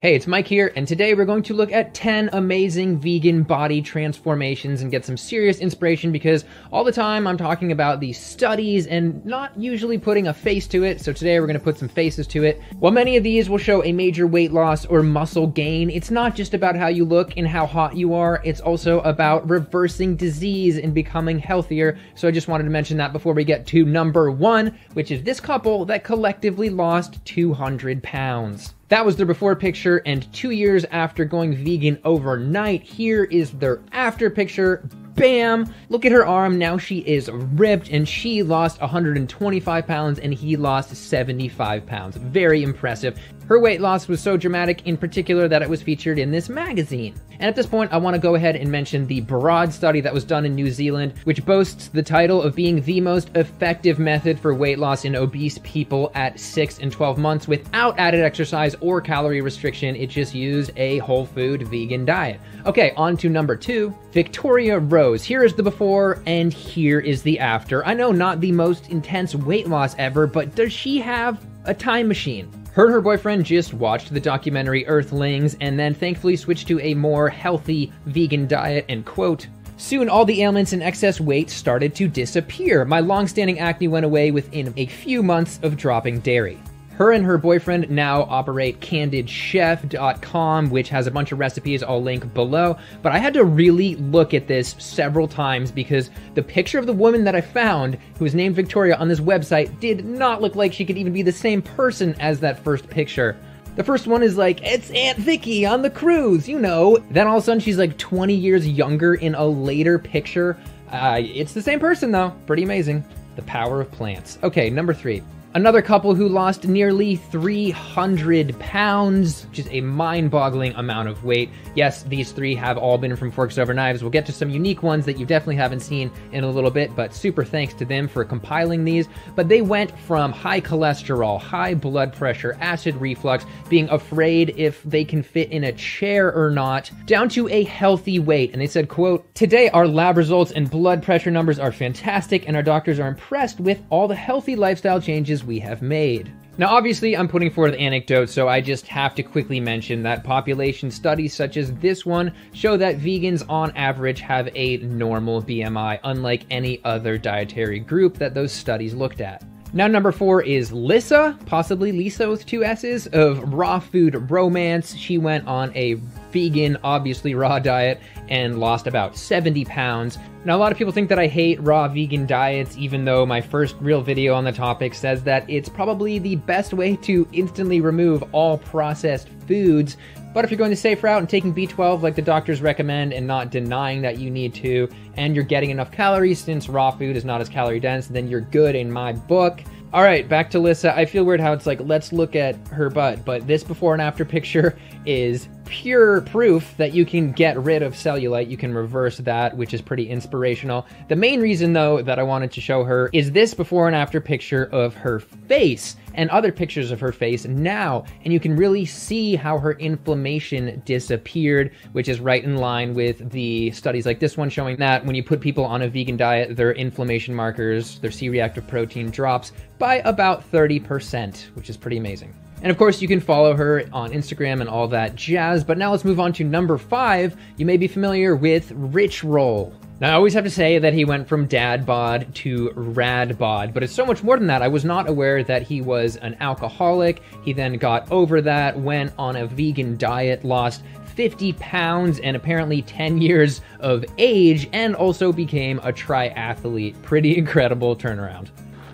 Hey, it's Mike here, and today we're going to look at 10 amazing vegan body transformations and get some serious inspiration because all the time I'm talking about these studies and not usually putting a face to it, so today we're going to put some faces to it. While many of these will show a major weight loss or muscle gain, it's not just about how you look and how hot you are, it's also about reversing disease and becoming healthier, so I just wanted to mention that before we get to number one, which is this couple that collectively lost 200 pounds. That was their before picture, and 2 years after going vegan overnight, here is their after picture. Bam! Look at her arm, now she is ripped, and she lost 125 pounds and he lost 75 pounds. Very impressive. Her weight loss was so dramatic in particular that it was featured in this magazine. And at this point, I want to go ahead and mention the broad study that was done in New Zealand, which boasts the title of being the most effective method for weight loss in obese people at 6 and 12 months without added exercise or calorie restriction. It just used a whole food vegan diet. Okay, on to number two, Victoria Rose. Here is the before and here is the after. I know, not the most intense weight loss ever, but does she have a time machine? Her and her boyfriend just watched the documentary Earthlings and then thankfully switched to a more healthy vegan diet and quote, "Soon all the ailments and excess weight started to disappear. My long-standing acne went away within a few months of dropping dairy." Her and her boyfriend now operate candidchef.com, which has a bunch of recipes I'll link below, but I had to really look at this several times because the picture of the woman that I found, who was named Victoria on this website, did not look like she could even be the same person as that first picture. The first one is like, it's Aunt Vicky on the cruise, you know. Then all of a sudden she's like 20 years younger in a later picture. It's the same person though, pretty amazing. The power of plants. Okay, number three. Another couple who lost nearly 300 pounds, which is a mind-boggling amount of weight. Yes, these three have all been from Forks Over Knives. We'll get to some unique ones that you definitely haven't seen in a little bit, but super thanks to them for compiling these. But they went from high cholesterol, high blood pressure, acid reflux, being afraid if they can fit in a chair or not, down to a healthy weight. And they said, quote, "Today our lab results and blood pressure numbers are fantastic and our doctors are impressed with all the healthy lifestyle changes we have made." Now, obviously, I'm putting forth anecdotes, so I just have to quickly mention that population studies such as this one show that vegans on average have a normal BMI, unlike any other dietary group that those studies looked at. Now, number four is Lisa, possibly Lisa with two S's, of Raw Food Romance. She went on a vegan, obviously raw diet and lost about 70 pounds. Now, a lot of people think that I hate raw vegan diets, even though my first real video on the topic says that it's probably the best way to instantly remove all processed foods. But if you're going the safe route and taking B12 like the doctors recommend and not denying that you need to, and you're getting enough calories since raw food is not as calorie dense, then you're good in my book. All right, back to Lisa. I feel weird how it's like, let's look at her butt, but this before and after picture is pure proof that you can get rid of cellulite. You can reverse that, which is pretty inspirational. The main reason, though, that I wanted to show her is this before and after picture of her face and other pictures of her face now, and you can really see how her inflammation disappeared, which is right in line with the studies like this one showing that when you put people on a vegan diet, their inflammation markers, their C-reactive protein drops by about 30%, which is pretty amazing. And of course, you can follow her on Instagram and all that jazz. But now let's move on to number five. You may be familiar with Rich Roll. Now, I always have to say that he went from dad bod to rad bod, but it's so much more than that. I was not aware that he was an alcoholic. He then got over that, went on a vegan diet, lost 50 pounds and apparently 10 years of age, and also became a triathlete. Pretty incredible turnaround.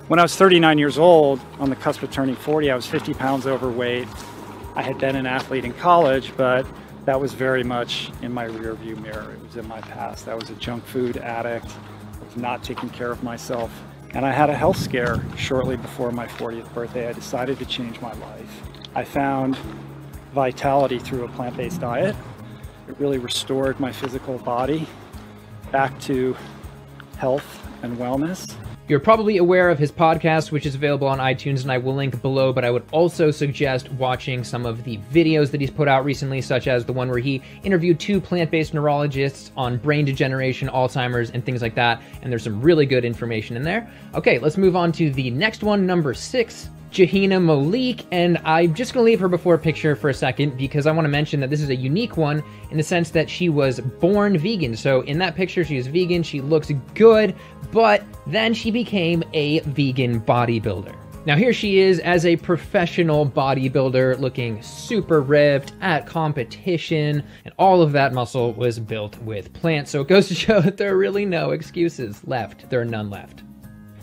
When I was 39 years old, on the cusp of turning 40, I was 50 pounds overweight. I had been an athlete in college, but that was very much in my rearview mirror. It was in my past. I was a junk food addict. I was not taking care of myself. And I had a health scare shortly before my 40th birthday. I decided to change my life. I found vitality through a plant-based diet. It really restored my physical body back to health and wellness. You're probably aware of his podcast, which is available on iTunes, and I will link below, but I would also suggest watching some of the videos that he's put out recently, such as the one where he interviewed 2 plant-based neurologists on brain degeneration, Alzheimer's, and things like that, and there's some really good information in there. Okay, let's move on to the next one, number 6. Jahina Malik, and I'm just going to leave her before picture for a second because I want to mention that this is a unique one in the sense that she was born vegan. So in that picture, she is vegan, she looks good, but then she became a vegan bodybuilder. Now here she is as a professional bodybuilder looking super ripped at competition, and all of that muscle was built with plants. So it goes to show that there are really no excuses left. There are none left.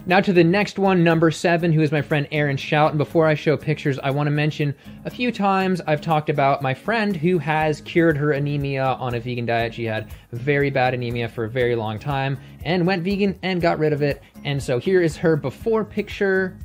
Now to the next one, number 7, who is my friend Aaron Shout. And before I show pictures, I want to mention a few times I've talked about my friend who has cured her anemia on a vegan diet. She had very bad anemia for a very long time and went vegan and got rid of it. And so here is her before picture.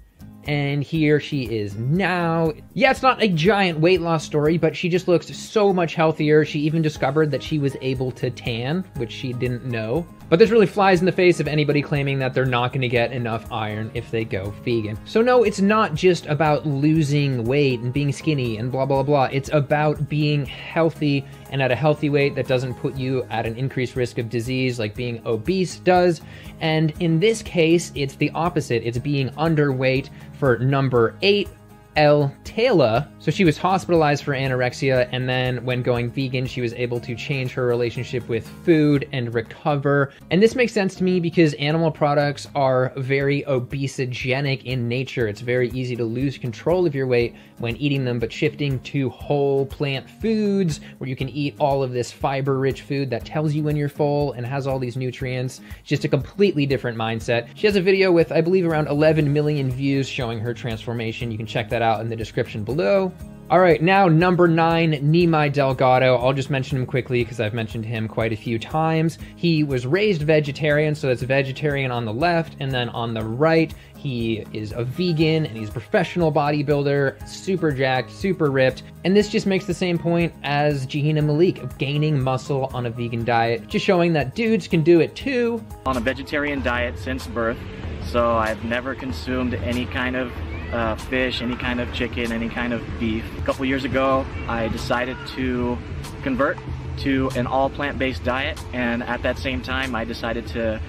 And here she is now. Yeah, it's not a giant weight loss story, but she just looks so much healthier. She even discovered that she was able to tan, which she didn't know. But this really flies in the face of anybody claiming that they're not going to get enough iron if they go vegan. So no, it's not just about losing weight and being skinny and blah, blah, blah. It's about being healthy and at a healthy weight that doesn't put you at an increased risk of disease like being obese does. And in this case, it's the opposite. It's being underweight. For number 8, El Taylor. So she was hospitalized for anorexia, and then when going vegan, she was able to change her relationship with food and recover. And this makes sense to me because animal products are very obesogenic in nature. It's very easy to lose control of your weight when eating them, but shifting to whole plant foods where you can eat all of this fiber-rich food that tells you when you're full and has all these nutrients, just a completely different mindset. She has a video with, I believe, around 11 million views showing her transformation. You can check that out in the description below. All right, now number 9, Nimai Delgado. I'll just mention him quickly because I've mentioned him quite a few times. He was raised vegetarian, so that's vegetarian on the left, and then on the right, he is a vegan, and he's a professional bodybuilder, super jacked, super ripped. And this just makes the same point as Jahina Malik of gaining muscle on a vegan diet, just showing that dudes can do it too. On a vegetarian diet since birth, so I've never consumed any kind of fish, any kind of chicken, any kind of beef. A couple years ago, I decided to convert to an all plant-based diet, and at that same time, I decided to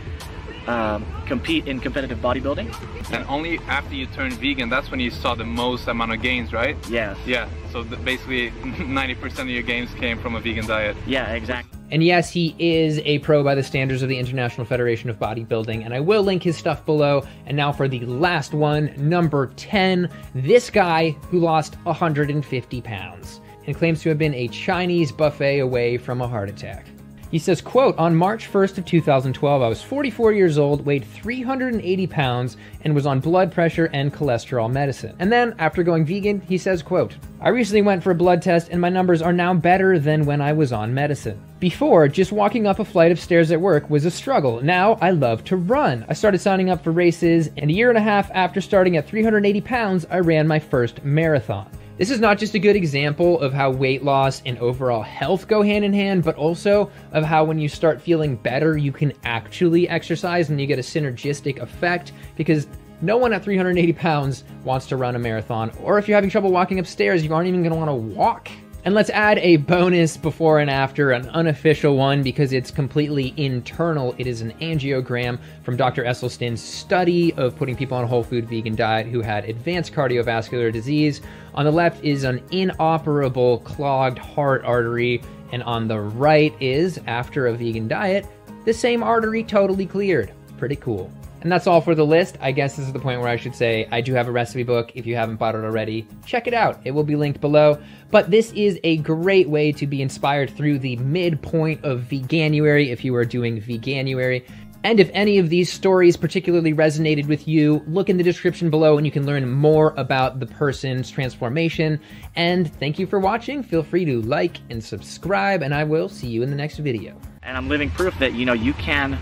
compete in competitive bodybuilding. And only after you turned vegan, that's when you saw the most amount of gains, right? Yes. Yeah, so basically 90% of your gains came from a vegan diet. Yeah, exactly. And yes, he is a pro by the standards of the International Federation of Bodybuilding, and I will link his stuff below. And now for the last one, number 10, this guy who lost 150 pounds and claims to have been a Chinese buffet away from a heart attack. He says, quote, on March 1st of 2012, I was 44 years old, weighed 380 pounds, and was on blood pressure and cholesterol medicine. And then, after going vegan, he says, quote, I recently went for a blood test and my numbers are now better than when I was on medicine. Before, just walking up a flight of stairs at work was a struggle. Now, I love to run. I started signing up for races, and a year and a half after starting at 380 pounds, I ran my first marathon. This is not just a good example of how weight loss and overall health go hand in hand, but also of how when you start feeling better, you can actually exercise and you get a synergistic effect, because no one at 380 pounds wants to run a marathon. Or if you're having trouble walking upstairs, you aren't even going to want to walk. And let's add a bonus before and after, an unofficial one, because it's completely internal. It is an angiogram from Dr. Esselstyn's study of putting people on a whole food vegan diet who had advanced cardiovascular disease. On the left is an inoperable clogged heart artery, and on the right is, after a vegan diet, the same artery totally cleared. Pretty cool. And that's all for the list. I guess this is the point where I should say I do have a recipe book. If you haven't bought it already, check it out. It will be linked below. But this is a great way to be inspired through the midpoint of Veganuary if you are doing Veganuary. And if any of these stories particularly resonated with you, look in the description below and you can learn more about the person's transformation. And thank you for watching. Feel free to like and subscribe, and I will see you in the next video. And I'm living proof that, you can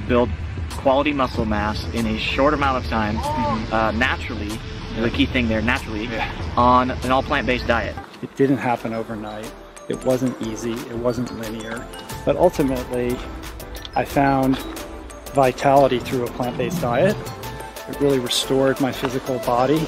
build quality muscle mass in a short amount of time, naturally, the key thing there, naturally, on an all plant-based diet. It didn't happen overnight. It wasn't easy. It wasn't linear. But ultimately, I found vitality through a plant-based diet, It really restored my physical body.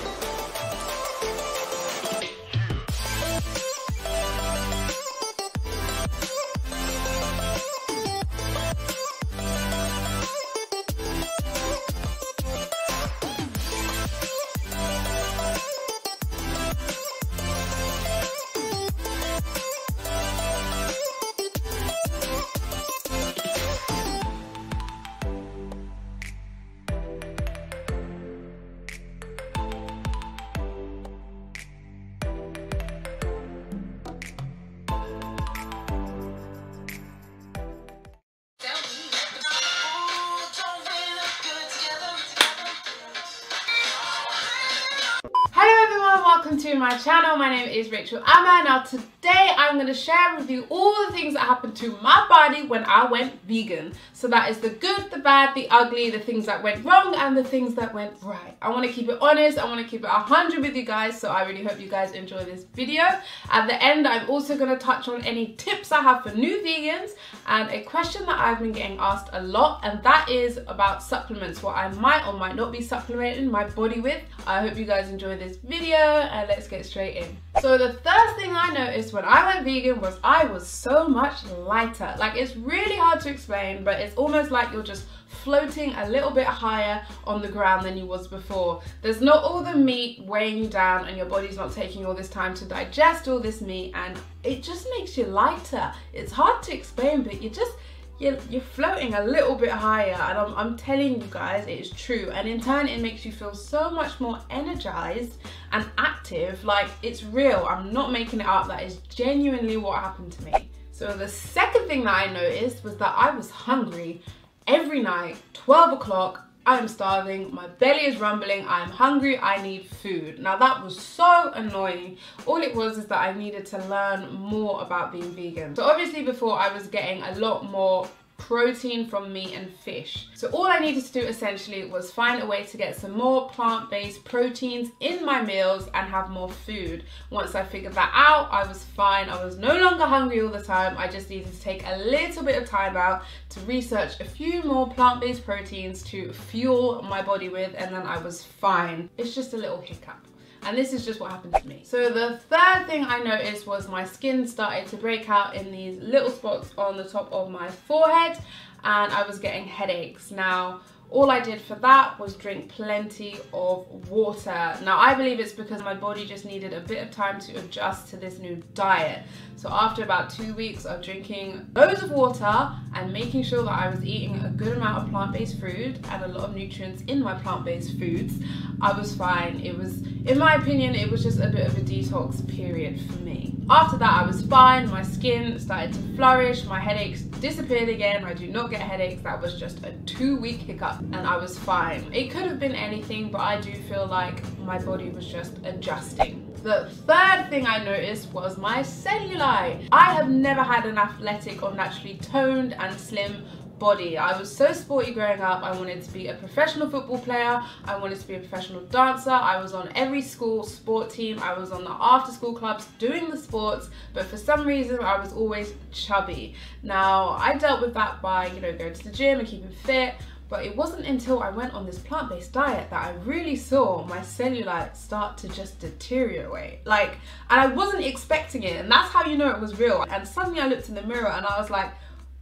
Hello everyone, welcome to my channel. My name is Rachel Amma. Now today I'm going to share with you all the things that happened to my body when I went vegan. So that is the good, the bad, the ugly, the things that went wrong and the things that went right. I want to keep it honest, I want to keep it 100 with you guys, so I really hope you guys enjoy this video. At the end I'm also going to touch on any tips I have for new vegans and a question that I've been getting asked a lot, and that is about supplements, what I might or might not be supplementing my body with. I hope you guys enjoy this video and let's get straight in. So the first thing I noticed when I went vegan was I was so much lighter. Like, it's really hard to explain, but it's almost like you're just floating a little bit higher on the ground than you was before. There's not all the meat weighing you down and your body's not taking all this time to digest all this meat, and it just makes you lighter. It's hard to explain, but you're floating a little bit higher, and I'm telling you guys, it is true. And in turn, it makes you feel so much more energized and active. Like, it's real. I'm not making it up. That is genuinely what happened to me. So the second thing that I noticed was that I was hungry every night, 12 o'clock. I am starving, my belly is rumbling, I am hungry, I need food. Now that was so annoying. All it was is that I needed to learn more about being vegan. So obviously before I was getting a lot more protein from meat and fish. So all I needed to do essentially was find a way to get some more plant-based proteins in my meals and have more food. Once I figured that out, I was fine. I was no longer hungry all the time. I just needed to take a little bit of time out to research a few more plant-based proteins to fuel my body with, and then I was fine. It's just a little hiccup. And this is just what happened to me. So the third thing I noticed was my skin started to break out in these little spots on the top of my forehead, and I was getting headaches. Now, all I did for that was drink plenty of water. Now, I believe it's because my body just needed a bit of time to adjust to this new diet. So after about 2 weeks of drinking loads of water and making sure that I was eating a good amount of plant-based food and a lot of nutrients in my plant-based foods, I was fine. It was, in my opinion, it was just a bit of a detox period for me. After that, I was fine. My skin started to flourish. My headaches disappeared again. I do not get headaches. That was just a 2-week hiccup and I was fine. It could have been anything, but I do feel like my body was just adjusting. The third thing I noticed was my cellulite. I have never had an athletic or naturally toned and slim body. I was so sporty growing up. I wanted to be a professional football player. I wanted to be a professional dancer. I was on every school sport team. I was on the after school clubs doing the sports, but for some reason I was always chubby. Now, I dealt with that by, going to the gym and keeping fit. But it wasn't until I went on this plant-based diet that I really saw my cellulite start to just deteriorate. And I wasn't expecting it, and that's how you know it was real. And suddenly I looked in the mirror and I was like,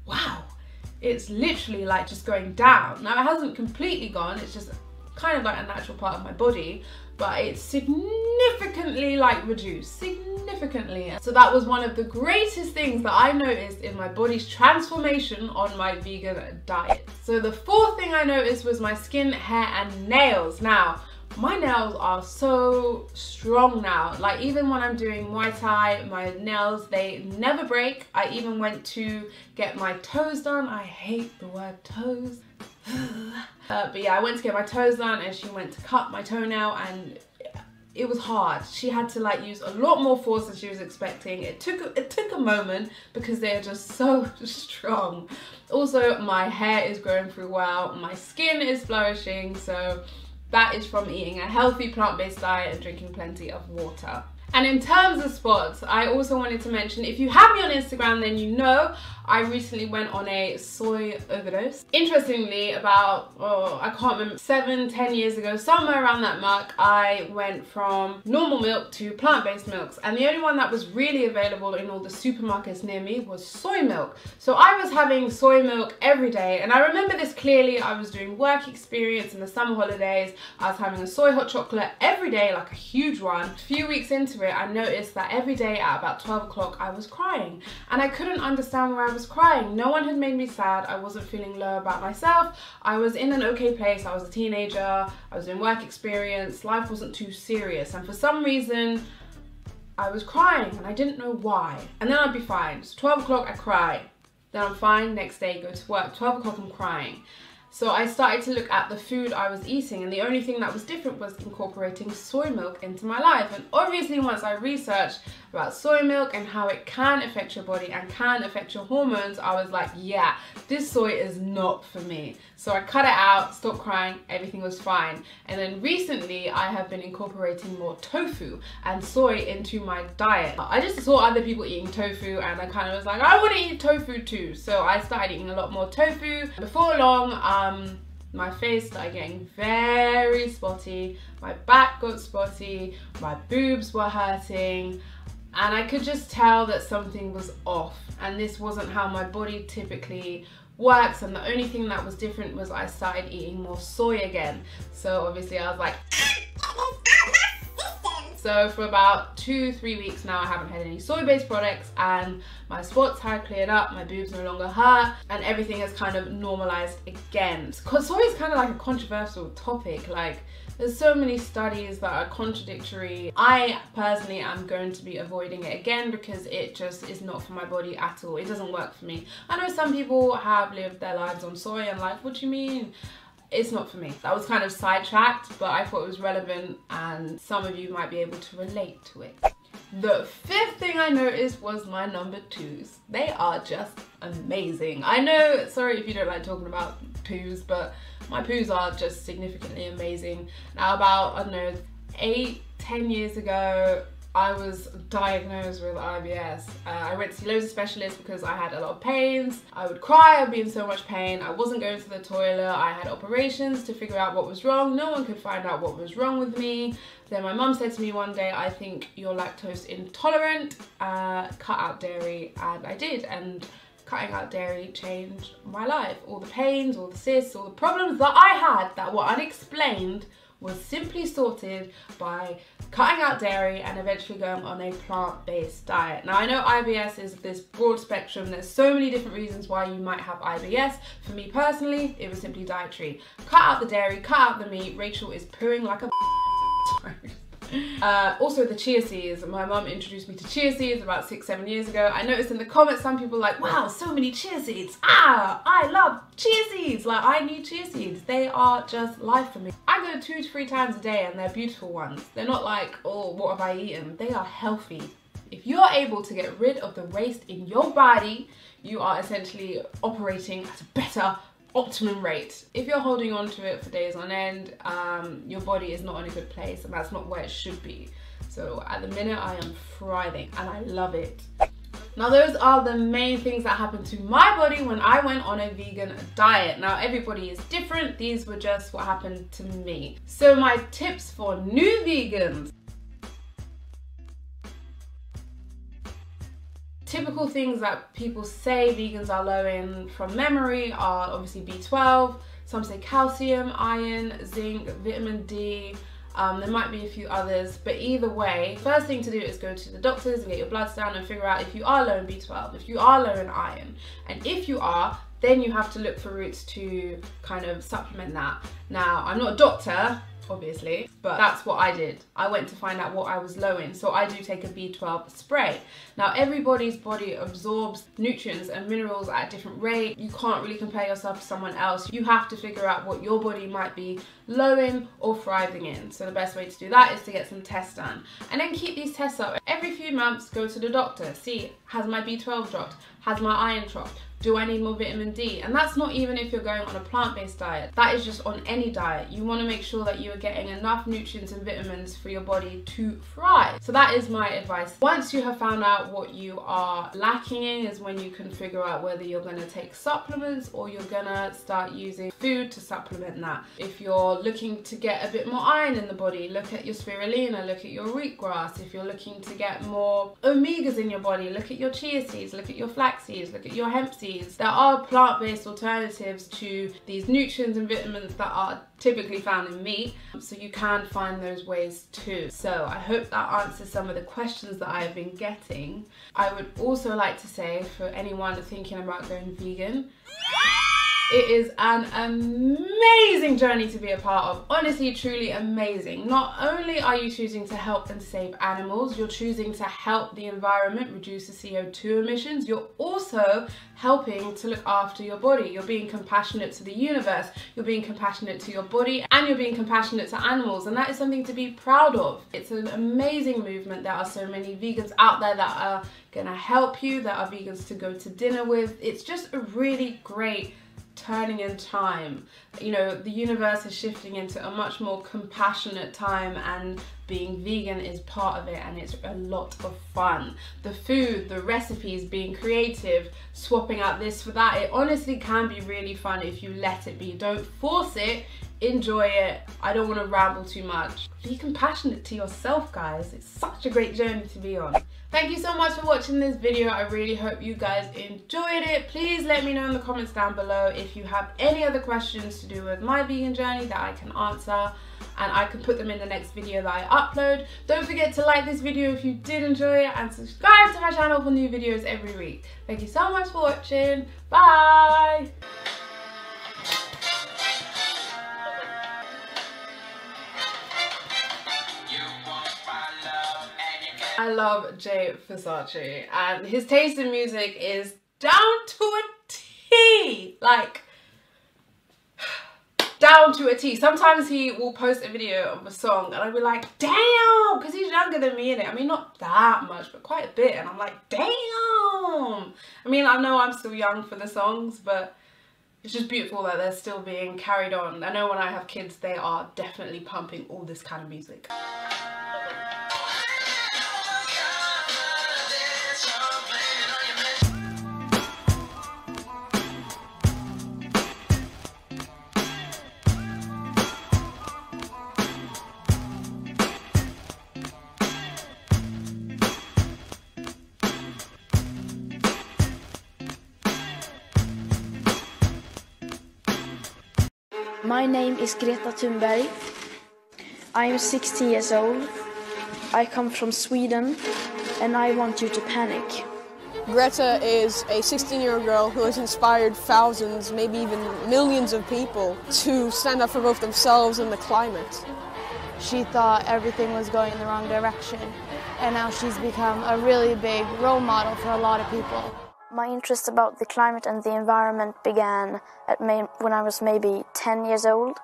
wow, it's literally like just going down. Now, it hasn't completely gone, it's just kind of like a natural part of my body, but it's significantly reduced, significantly. So that was one of the greatest things that I noticed in my body's transformation on my vegan diet. So the fourth thing I noticed was my skin, hair and nails. Now, my nails are so strong now. Even when I'm doing Muay Thai, my nails, they never break. I even went to get my toes done. I hate the word toes. But yeah, I went to get my toes done and she went to cut my toenail and it was hard. She had to use a lot more force than she was expecting. It took a moment because they're just so strong. Also, my hair is growing through well. My skin is flourishing, so That is from eating a healthy plant-based diet and drinking plenty of water. And in terms of spots, I also wanted to mention, if you have me on Instagram, then you know I recently went on a soy overdose. Interestingly, about, I can't remember, 7-10 years ago, somewhere around that mark, I went from normal milk to plant-based milks. And the only one that was really available in all the supermarkets near me was soy milk. So I was having soy milk every day. And I remember this clearly. I was doing work experience in the summer holidays. I was having a soy hot chocolate every day, like a huge one. A few weeks into it, I noticed that every day at about 12 o'clock, I was crying. And I couldn't understand why I was crying. No one had made me sad. I wasn't feeling low about myself. I was in an okay place. I was a teenager. I was doing work experience. Life wasn't too serious. And for some reason, I was crying and I didn't know why. And then I'd be fine. So 12 o'clock, I cry. Then I'm fine. Next day, go to work. 12 o'clock, I'm crying. So I started to look at the food I was eating, and the only thing that was different was incorporating soy milk into my life. And obviously once I researched about soy milk and how it can affect your body and can affect your hormones, I was like, yeah, this soy is not for me. So I cut it out, stopped crying, everything was fine. And then recently I have been incorporating more tofu and soy into my diet. I just saw other people eating tofu and I kind of was like, I want to eat tofu too. So I started eating a lot more tofu. Before long, my face started getting very spotty, my back got spotty, my boobs were hurting, and I could just tell that something was off, and this wasn't how my body typically works. And the only thing that was different was I started eating more soy again. So obviously I was like, so for about 2-3 weeks now, I haven't had any soy-based products, and my spots have cleared up, my boobs no longer hurt, and everything has kind of normalized again. Because soy is kind of like a controversial topic. Like, there's so many studies that are contradictory. I personally am going to be avoiding it again because it just is not for my body at all. It doesn't work for me. I know some people have lived their lives on soy and like, what do you mean? It's not for me. That was kind of sidetracked, but I thought it was relevant and some of you might be able to relate to it. The fifth thing I noticed was my number 2s. They are just amazing. I know, sorry if you don't like talking about poos, but my poos are just significantly amazing. Now about, I don't know, 8-10 years ago, I was diagnosed with IBS. I went to see loads of specialists because I had a lot of pains. I would cry, I'd be in so much pain. I wasn't going to the toilet. I had operations to figure out what was wrong. No one could find out what was wrong with me. Then my mum said to me one day, I think you're lactose intolerant, cut out dairy, and I did. And cutting out dairy changed my life. All the pains, all the cysts, all the problems that I had that were unexplained was simply sorted by cutting out dairy and eventually going on a plant-based diet. Now I know IBS is this broad spectrum. There's so many different reasons why you might have IBS. For me personally, it was simply dietary. Cut out the dairy, cut out the meat. Rachel is pooing like a sorry. Also the chia seeds. My mum introduced me to chia seeds about 6-7 years ago. I noticed in the comments some people were like, wow, so many chia seeds. I love chia seeds. Like, I need chia seeds. They are just life for me. I go 2 to 3 times a day and they're beautiful ones. They're not like, oh, what have I eaten? They are healthy. If you're able to get rid of the waste in your body, you are essentially operating at a better optimum rate. If you're holding on to it for days on end, your body is not in a good place, and that's not where it should be. So at the minute I am thriving and I love it. Now those are the main things that happened to my body when I went on a vegan diet. Now everybody is different. These were just what happened to me. So my tips for new vegans. Typical things that people say vegans are low in from memory are obviously B12, some say calcium, iron, zinc, vitamin D, there might be a few others, but either way, first thing to do is go to the doctors and get your bloods done and figure out if you are low in B12, if you are low in iron, and if you are, then you have to look for routes to kind of supplement that. Now, I'm not a doctor, obviously, but that's what I did. I went to find out what I was low in, so I do take a B12 spray. Now everybody's body absorbs nutrients and minerals at a different rate. You can't really compare yourself to someone else. You have to figure out what your body might be low in or thriving in. So the best way to do that is to get some tests done, and then keep these tests up. Every few months, go to the doctor, see, has my B12 dropped? Has my iron dropped? Do I need more vitamin D? And that's not even if you're going on a plant-based diet. That is just on any diet. You want to make sure that you are getting enough nutrients and vitamins for your body to thrive. So that is my advice. Once you have found out what you are lacking in is when you can figure out whether you're going to take supplements or you're going to start using food to supplement that. If you're looking to get a bit more iron in the body, look at your spirulina, look at your wheatgrass. If you're looking to get more omegas in your body, look at your chia seeds, look at your flax seeds, look at your hemp seeds. There are plant-based alternatives to these nutrients and vitamins that are typically found in meat, so you can find those ways too. So I hope that answers some of the questions that I have been getting. I would also like to say, for anyone thinking about going vegan, it is an amazing journey to be a part of. Honestly, truly amazing. Not only are you choosing to help and save animals, you're choosing to help the environment reduce the CO2 emissions, you're also helping to look after your body. You're being compassionate to the universe, you're being compassionate to your body, and you're being compassionate to animals, and that is something to be proud of. It's an amazing movement. There are so many vegans out there that are gonna help you, that are vegans to go to dinner with. It's just a really great turning in time. You know, the universe is shifting into a much more compassionate time, and being vegan is part of it, and it's a lot of fun. The food, the recipes, being creative, swapping out this for that, it honestly can be really fun if you let it be. Don't force it, enjoy it. I don't want to ramble too much. Be compassionate to yourself, guys. It's such a great journey to be on. Thank you so much for watching this video. I really hope you guys enjoyed it. Please let me know in the comments down below if you have any other questions to do with my vegan journey that I can answer, and I can put them in the next video that I upload. Don't forget to like this video if you did enjoy it, and subscribe to my channel for new videos every week. Thank you so much for watching. Bye! I love Jay Versace, and his taste in music is down to a T. Like, down to a T. Sometimes he will post a video of a song and I'll be like, damn, because he's younger than me in it. I mean, not that much, but quite a bit. And I'm like, damn. I mean, I know I'm still young for the songs, but it's just beautiful that they're still being carried on. I know when I have kids, they are definitely pumping all this kind of music. My name is Greta Thunberg. I am 16 years old. I come from Sweden, and I want you to panic. Greta is a 16-year-old girl who has inspired thousands, maybe even millions of people to stand up for both themselves and the climate. She thought everything was going in the wrong direction, and now she's become a really big role model for a lot of people. My interest about the climate and the environment began when I was maybe 10 years old,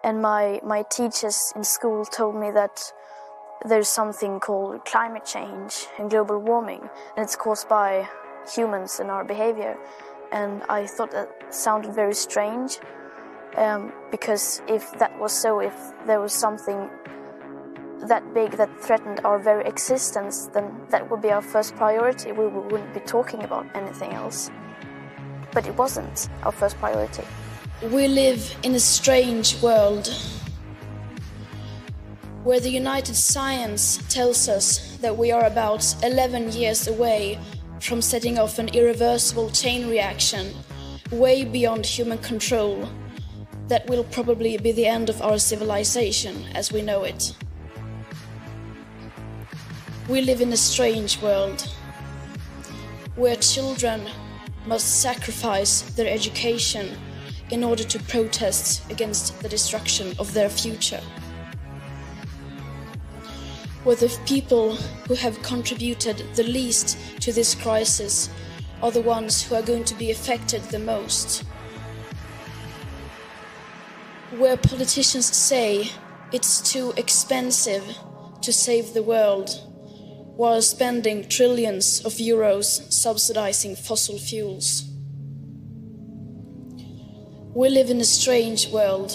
and my teachers in school told me that there's something called climate change and global warming, and it's caused by humans and our behavior. And I thought that sounded very strange, because if that was so, if there was something that big that threatened our very existence, then that would be our first priority. We wouldn't be talking about anything else. But it wasn't our first priority. We live in a strange world where the United Science tells us that we are about 11 years away from setting off an irreversible chain reaction way beyond human control that will probably be the end of our civilization as we know it. We live in a strange world where children must sacrifice their education in order to protest against the destruction of their future. Where the people who have contributed the least to this crisis are the ones who are going to be affected the most. Where politicians say it's too expensive to save the world, while spending trillions of euros subsidizing fossil fuels. We live in a strange world,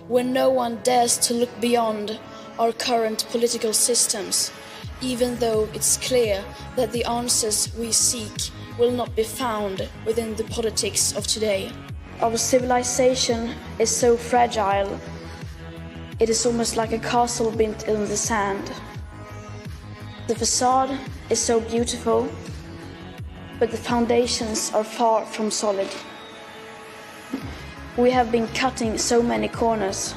where no one dares to look beyond our current political systems, even though it's clear that the answers we seek will not be found within the politics of today. Our civilization is so fragile, it is almost like a castle built in the sand. The facade is so beautiful, but the foundations are far from solid. We have been cutting so many corners.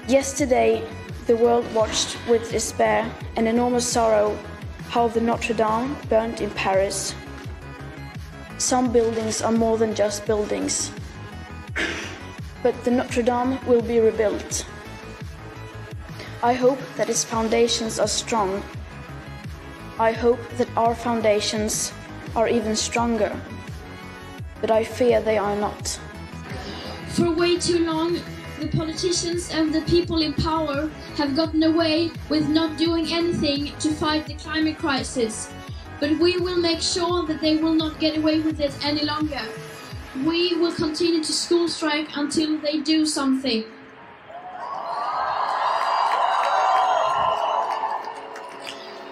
Yesterday, the world watched with despair and enormous sorrow how the Notre Dame burned in Paris. Some buildings are more than just buildings. But the Notre Dame will be rebuilt. I hope that its foundations are strong. I hope that our foundations are even stronger. But I fear they are not. For way too long, the politicians and the people in power have gotten away with not doing anything to fight the climate crisis. But we will make sure that they will not get away with it any longer. We will continue to school strike until they do something.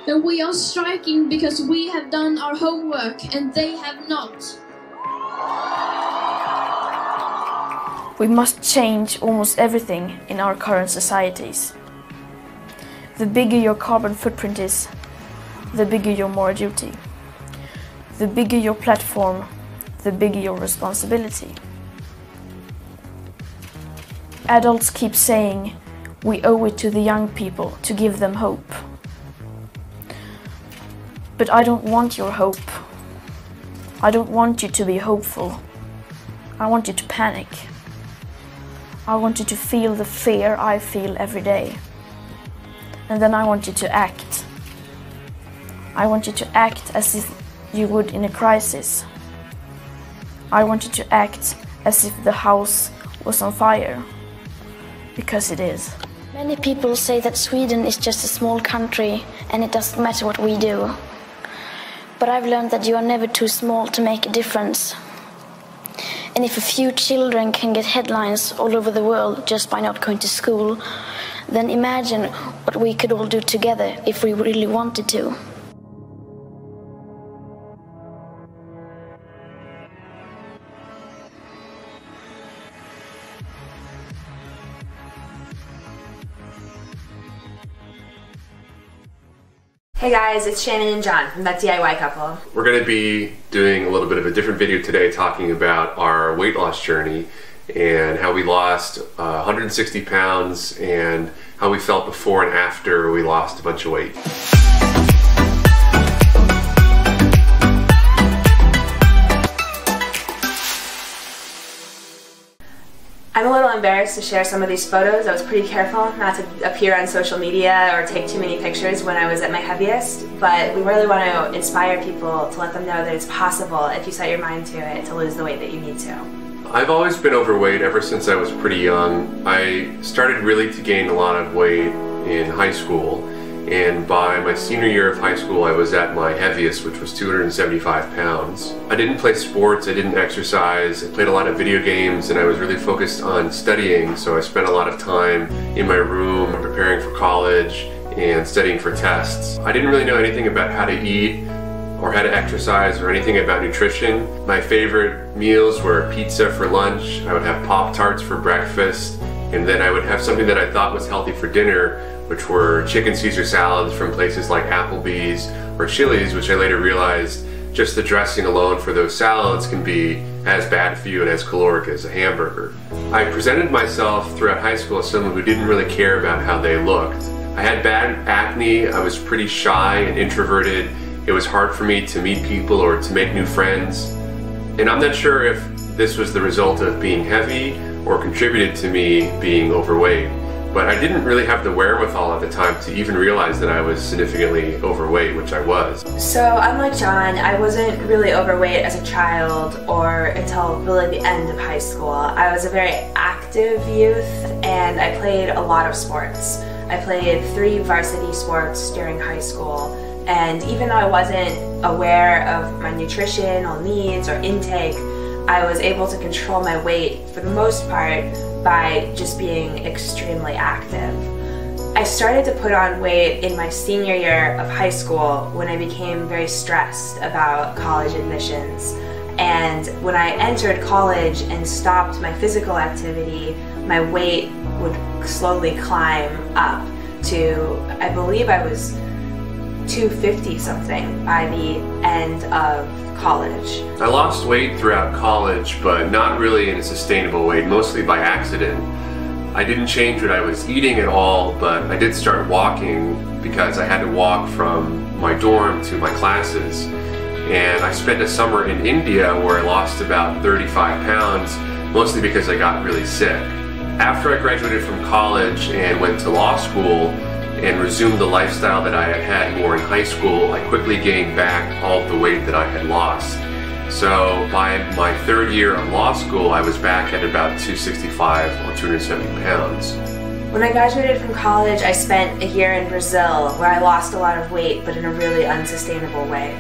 And we are striking because we have done our homework and they have not. We must change almost everything in our current societies. The bigger your carbon footprint is, the bigger your moral duty. The bigger your platform, the bigger your responsibility. Adults keep saying we owe it to the young people to give them hope. But I don't want your hope. I don't want you to be hopeful. I want you to panic. I want you to feel the fear I feel every day. And then I want you to act. I want you to act as if you would in a crisis. I want you to act as if the house was on fire. Because it is. Many people say that Sweden is just a small country and it doesn't matter what we do. But I've learned that you are never too small to make a difference. And if a few children can get headlines all over the world just by not going to school, then imagine what we could all do together if we really wanted to. Hey guys, it's Shannon and John from That DIY Couple. We're going to be doing a little bit of a different video today talking about our weight loss journey and how we lost 160 pounds and how we felt before and after we lost a bunch of weight. I'm a little embarrassed to share some of these photos. I was pretty careful not to appear on social media or take too many pictures when I was at my heaviest, but we really want to inspire people to let them know that it's possible if you set your mind to it to lose the weight that you need to. I've always been overweight ever since I was pretty young. I started really to gain a lot of weight in high school, and by my senior year of high school I was at my heaviest, which was 275 pounds. I didn't play sports, I didn't exercise, I played a lot of video games, and I was really focused on studying, so I spent a lot of time in my room preparing for college and studying for tests. I didn't really know anything about how to eat or how to exercise or anything about nutrition. My favorite meals were pizza for lunch, I would have Pop-Tarts for breakfast, and then I would have something that I thought was healthy for dinner, which were chicken Caesar salads from places like Applebee's or Chili's, which I later realized just the dressing alone for those salads can be as bad for you and as caloric as a hamburger. I presented myself throughout high school as someone who didn't really care about how they looked. I had bad acne, I was pretty shy and introverted. It was hard for me to meet people or to make new friends. And I'm not sure if this was the result of being heavy or contributed to me being overweight. But I didn't really have the wherewithal at the time to even realize that I was significantly overweight, which I was. So unlike John, I wasn't really overweight as a child or until really the end of high school. I was a very active youth and I played a lot of sports. I played 3 varsity sports during high school And even though I wasn't aware of my nutritional needs or intake, I was able to control my weight for the most part by just being extremely active. I started to put on weight in my senior year of high school when I became very stressed about college admissions. And when I entered college and stopped my physical activity, my weight would slowly climb up to, I believe I was 250 something by the end of college. I lost weight throughout college, but not really in a sustainable way, mostly by accident. I didn't change what I was eating at all, but I did start walking because I had to walk from my dorm to my classes. And I spent a summer in India where I lost about 35 pounds, mostly because I got really sick. After I graduated from college and went to law school and resumed the lifestyle that I had had more in high school, I quickly gained back all of the weight that I had lost. So by my third year of law school, I was back at about 265 or 270 pounds. When I graduated from college, I spent a year in Brazil where I lost a lot of weight, but in a really unsustainable way.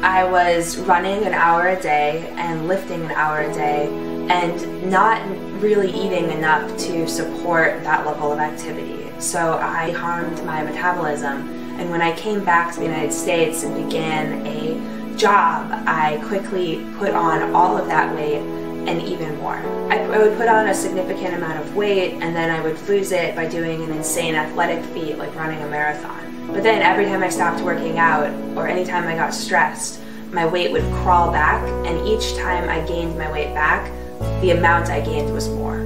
I was running an hour a day and lifting an hour a day and not really eating enough to support that level of activity. So I harmed my metabolism. And when I came back to the United States and began a job, I quickly put on all of that weight and even more. I would put on a significant amount of weight and then I would lose it by doing an insane athletic feat like running a marathon. But then every time I stopped working out or anytime I got stressed, my weight would crawl back, and each time I gained my weight back, the amount I gained was more.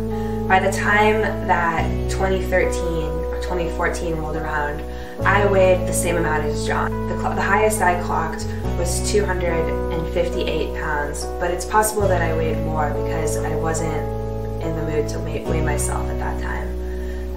By the time that 2013 or 2014 rolled around, I weighed the same amount as John. The highest I clocked was 258 pounds, but it's possible that I weighed more because I wasn't in the mood to weigh myself at that time.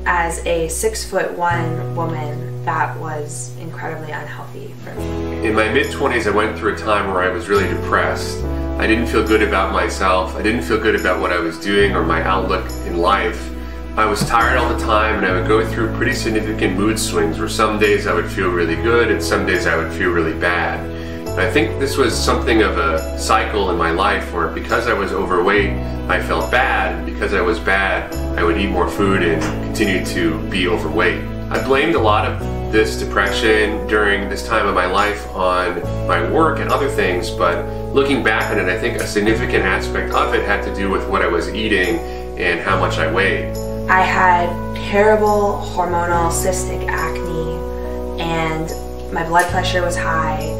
As a 6'1" woman, that was incredibly unhealthy for me. In my mid-20s, I went through a time where I was really depressed. I didn't feel good about myself. I didn't feel good about what I was doing or my outlook in life. I was tired all the time and I would go through pretty significant mood swings where some days I would feel really good and some days I would feel really bad. And I think this was something of a cycle in my life where because I was overweight, I felt bad, and because I was bad, I would eat more food and continue to be overweight. I blamed a lot of this depression during this time of my life on my work and other things, but looking back on it, I think a significant aspect of it had to do with what I was eating and how much I weighed. I had terrible hormonal cystic acne, and my blood pressure was high,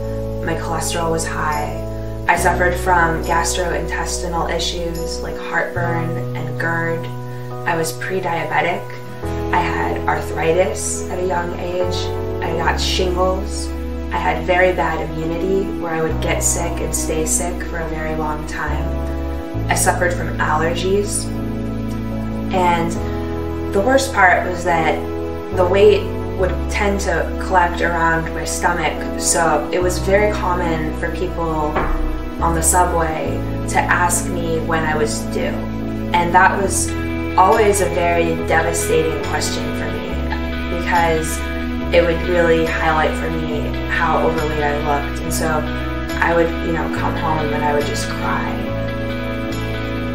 my cholesterol was high. I suffered from gastrointestinal issues like heartburn and GERD. I was pre-diabetic. I had arthritis at a young age. I got shingles. I had very bad immunity where I would get sick and stay sick for a very long time. I suffered from allergies. And the worst part was that the weight would tend to collect around my stomach, so it was very common for people on the subway to ask me when I was due. And that was always a very devastating question for me because it would really highlight for me how overweight I looked. And so I would, come home and I would just cry.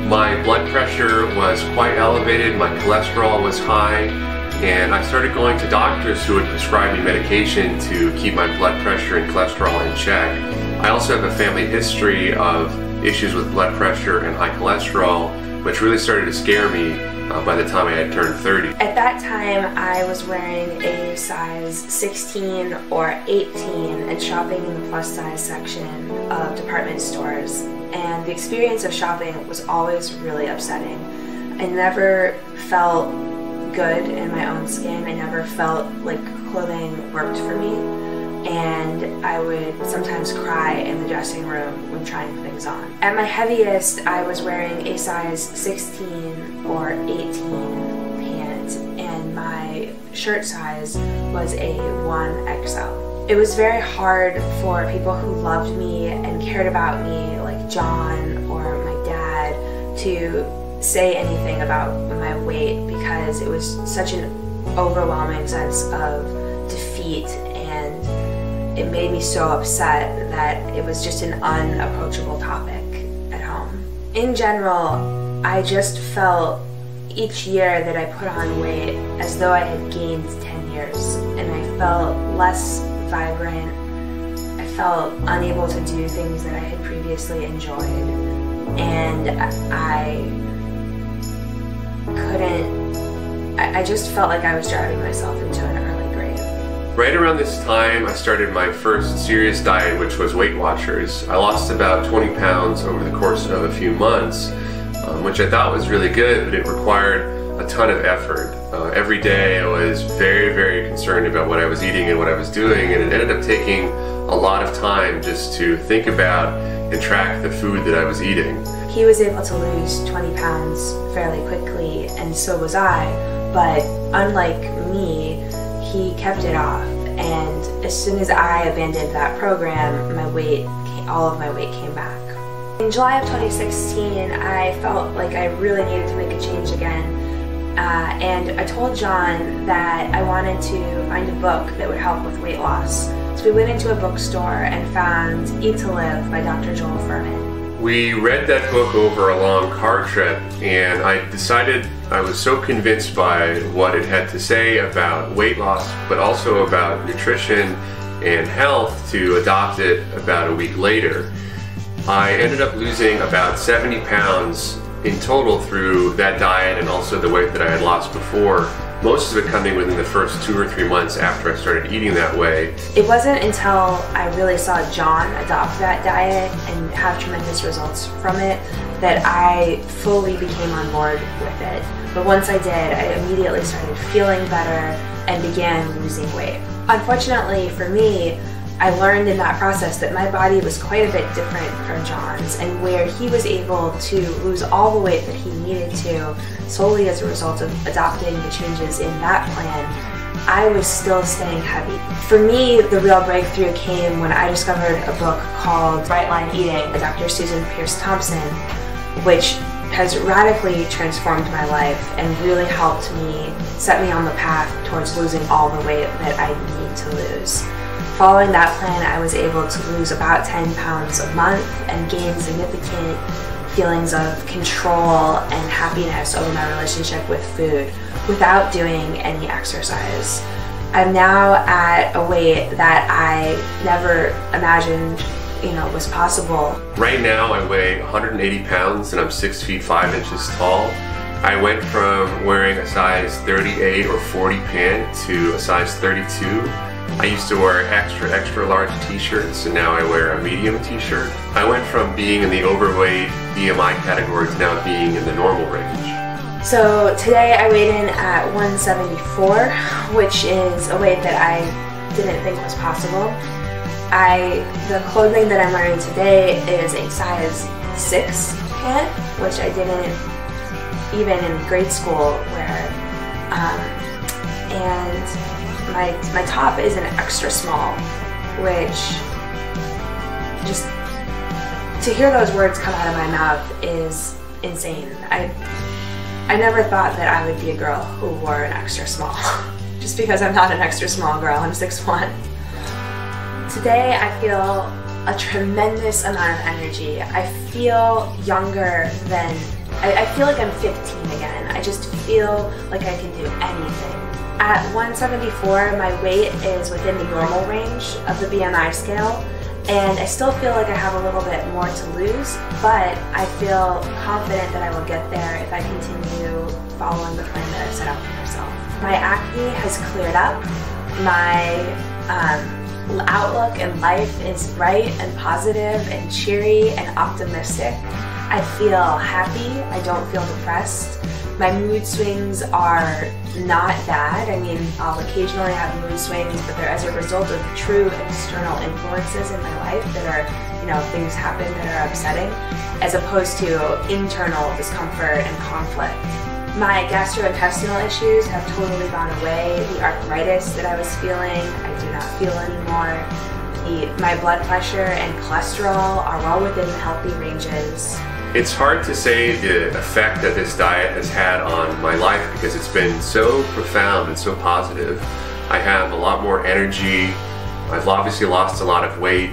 My blood pressure was quite elevated, my cholesterol was high, and I started going to doctors who would prescribe me medication to keep my blood pressure and cholesterol in check. I also have a family history of issues with blood pressure and high cholesterol, which really started to scare me by the time I had turned 30. At that time, I was wearing a size 16 or 18 and shopping in the plus size section of department stores. And the experience of shopping was always really upsetting. I never felt good in my own skin. I never felt like clothing worked for me. And I would sometimes cry in the dressing room when trying things on. At my heaviest, I was wearing a size 16 or 18 pant, and my shirt size was a 1XL. It was very hard for people who loved me and cared about me, like John or my dad, to say anything about my weight because it was such an overwhelming sense of defeat and it made me so upset that it was just an unapproachable topic at home. In general, I just felt each year that I put on weight as though I had gained 10 years, and I felt less vibrant. I felt unable to do things that I had previously enjoyed, and I just felt like I was driving myself into an early grave. Right around this time, I started my first serious diet, which was Weight Watchers. I lost about 20 pounds over the course of a few months, which I thought was really good, but it required a ton of effort. Every day I was very, very concerned about what I was eating and what I was doing, and it ended up taking a lot of time just to think about and track the food that I was eating. He was able to lose 20 pounds fairly quickly, and so was I, but unlike me, he kept it off, and as soon as I abandoned that program, all of my weight came back. In July of 2016, I felt like I really needed to make a change again, and I told John that I wanted to find a book that would help with weight loss. So we went into a bookstore and found Eat to Live by Dr. Joel Fuhrman. We read that book over a long car trip, and I decided I was so convinced by what it had to say about weight loss, but also about nutrition and health, to adopt it about a week later. I ended up losing about 70 pounds in total through that diet and also the weight that I had lost before, most of it coming within the first 2 or 3 months after I started eating that way. It wasn't until I really saw John adopt that diet and have tremendous results from it that I fully became on board with it. But once I did, I immediately started feeling better and began losing weight. Unfortunately for me, I learned in that process that my body was quite a bit different from John's, and where he was able to lose all the weight that he needed to solely as a result of adopting the changes in that plan, I was still staying heavy. For me, the real breakthrough came when I discovered a book called Right Line Eating by Dr. Susan Pierce Thompson, which has radically transformed my life and really helped me set me on the path towards losing all the weight that I need to lose. Following that plan, I was able to lose about 10 pounds a month and gain significant feelings of control and happiness over my relationship with food without doing any exercise. I'm now at a weight that I never imagined, was possible. Right now I weigh 180 pounds and I'm 6 feet 5 inches tall. I went from wearing a size 38 or 40 pant to a size 32. I used to wear extra large t-shirts, and now I wear a medium t-shirt. I went from being in the overweight BMI category to now being in the normal range. So today I weighed in at 174, which is a weight that I didn't think was possible. The clothing that I'm wearing today is a size 6 pant, which I didn't even in grade school wear. And my top is an extra small, which just to hear those words come out of my mouth is insane. I never thought that I would be a girl who wore an extra small. Just because I'm not an extra small girl, I'm 6'1". Today I feel a tremendous amount of energy. I feel younger than, I feel like I'm 15 again. I just feel like I can do anything. At 174, my weight is within the normal range of the BMI scale, and I still feel like I have a little bit more to lose, but I feel confident that I will get there if I continue following the plan that I've set out for myself. My acne has cleared up. My outlook in life is bright and positive and cheery and optimistic. I feel happy. I don't feel depressed. My mood swings are not bad. I mean, I'll occasionally have mood swings, but they're as a result of true external influences in my life that are, things happen that are upsetting, as opposed to internal discomfort and conflict. My gastrointestinal issues have totally gone away. The arthritis that I was feeling, I do not feel anymore. My blood pressure and cholesterol are well within healthy ranges. It's hard to say the effect that this diet has had on my life because it's been so profound and so positive. I have a lot more energy, I've obviously lost a lot of weight.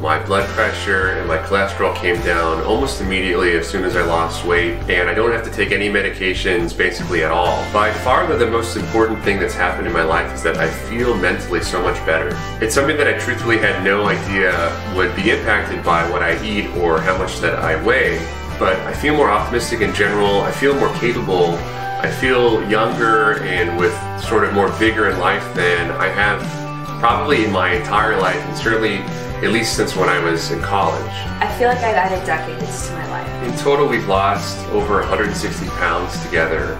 My blood pressure and my cholesterol came down almost immediately as soon as I lost weight, and I don't have to take any medications basically at all. By far the most important thing that's happened in my life is that I feel mentally so much better. It's something that I truthfully had no idea would be impacted by what I eat or how much that I weigh, but I feel more optimistic in general, I feel more capable, I feel younger and with sort of more vigor in life than I have probably in my entire life, and certainly at least since when I was in college. I feel like I've added decades to my life. In total, we've lost over 160 pounds together,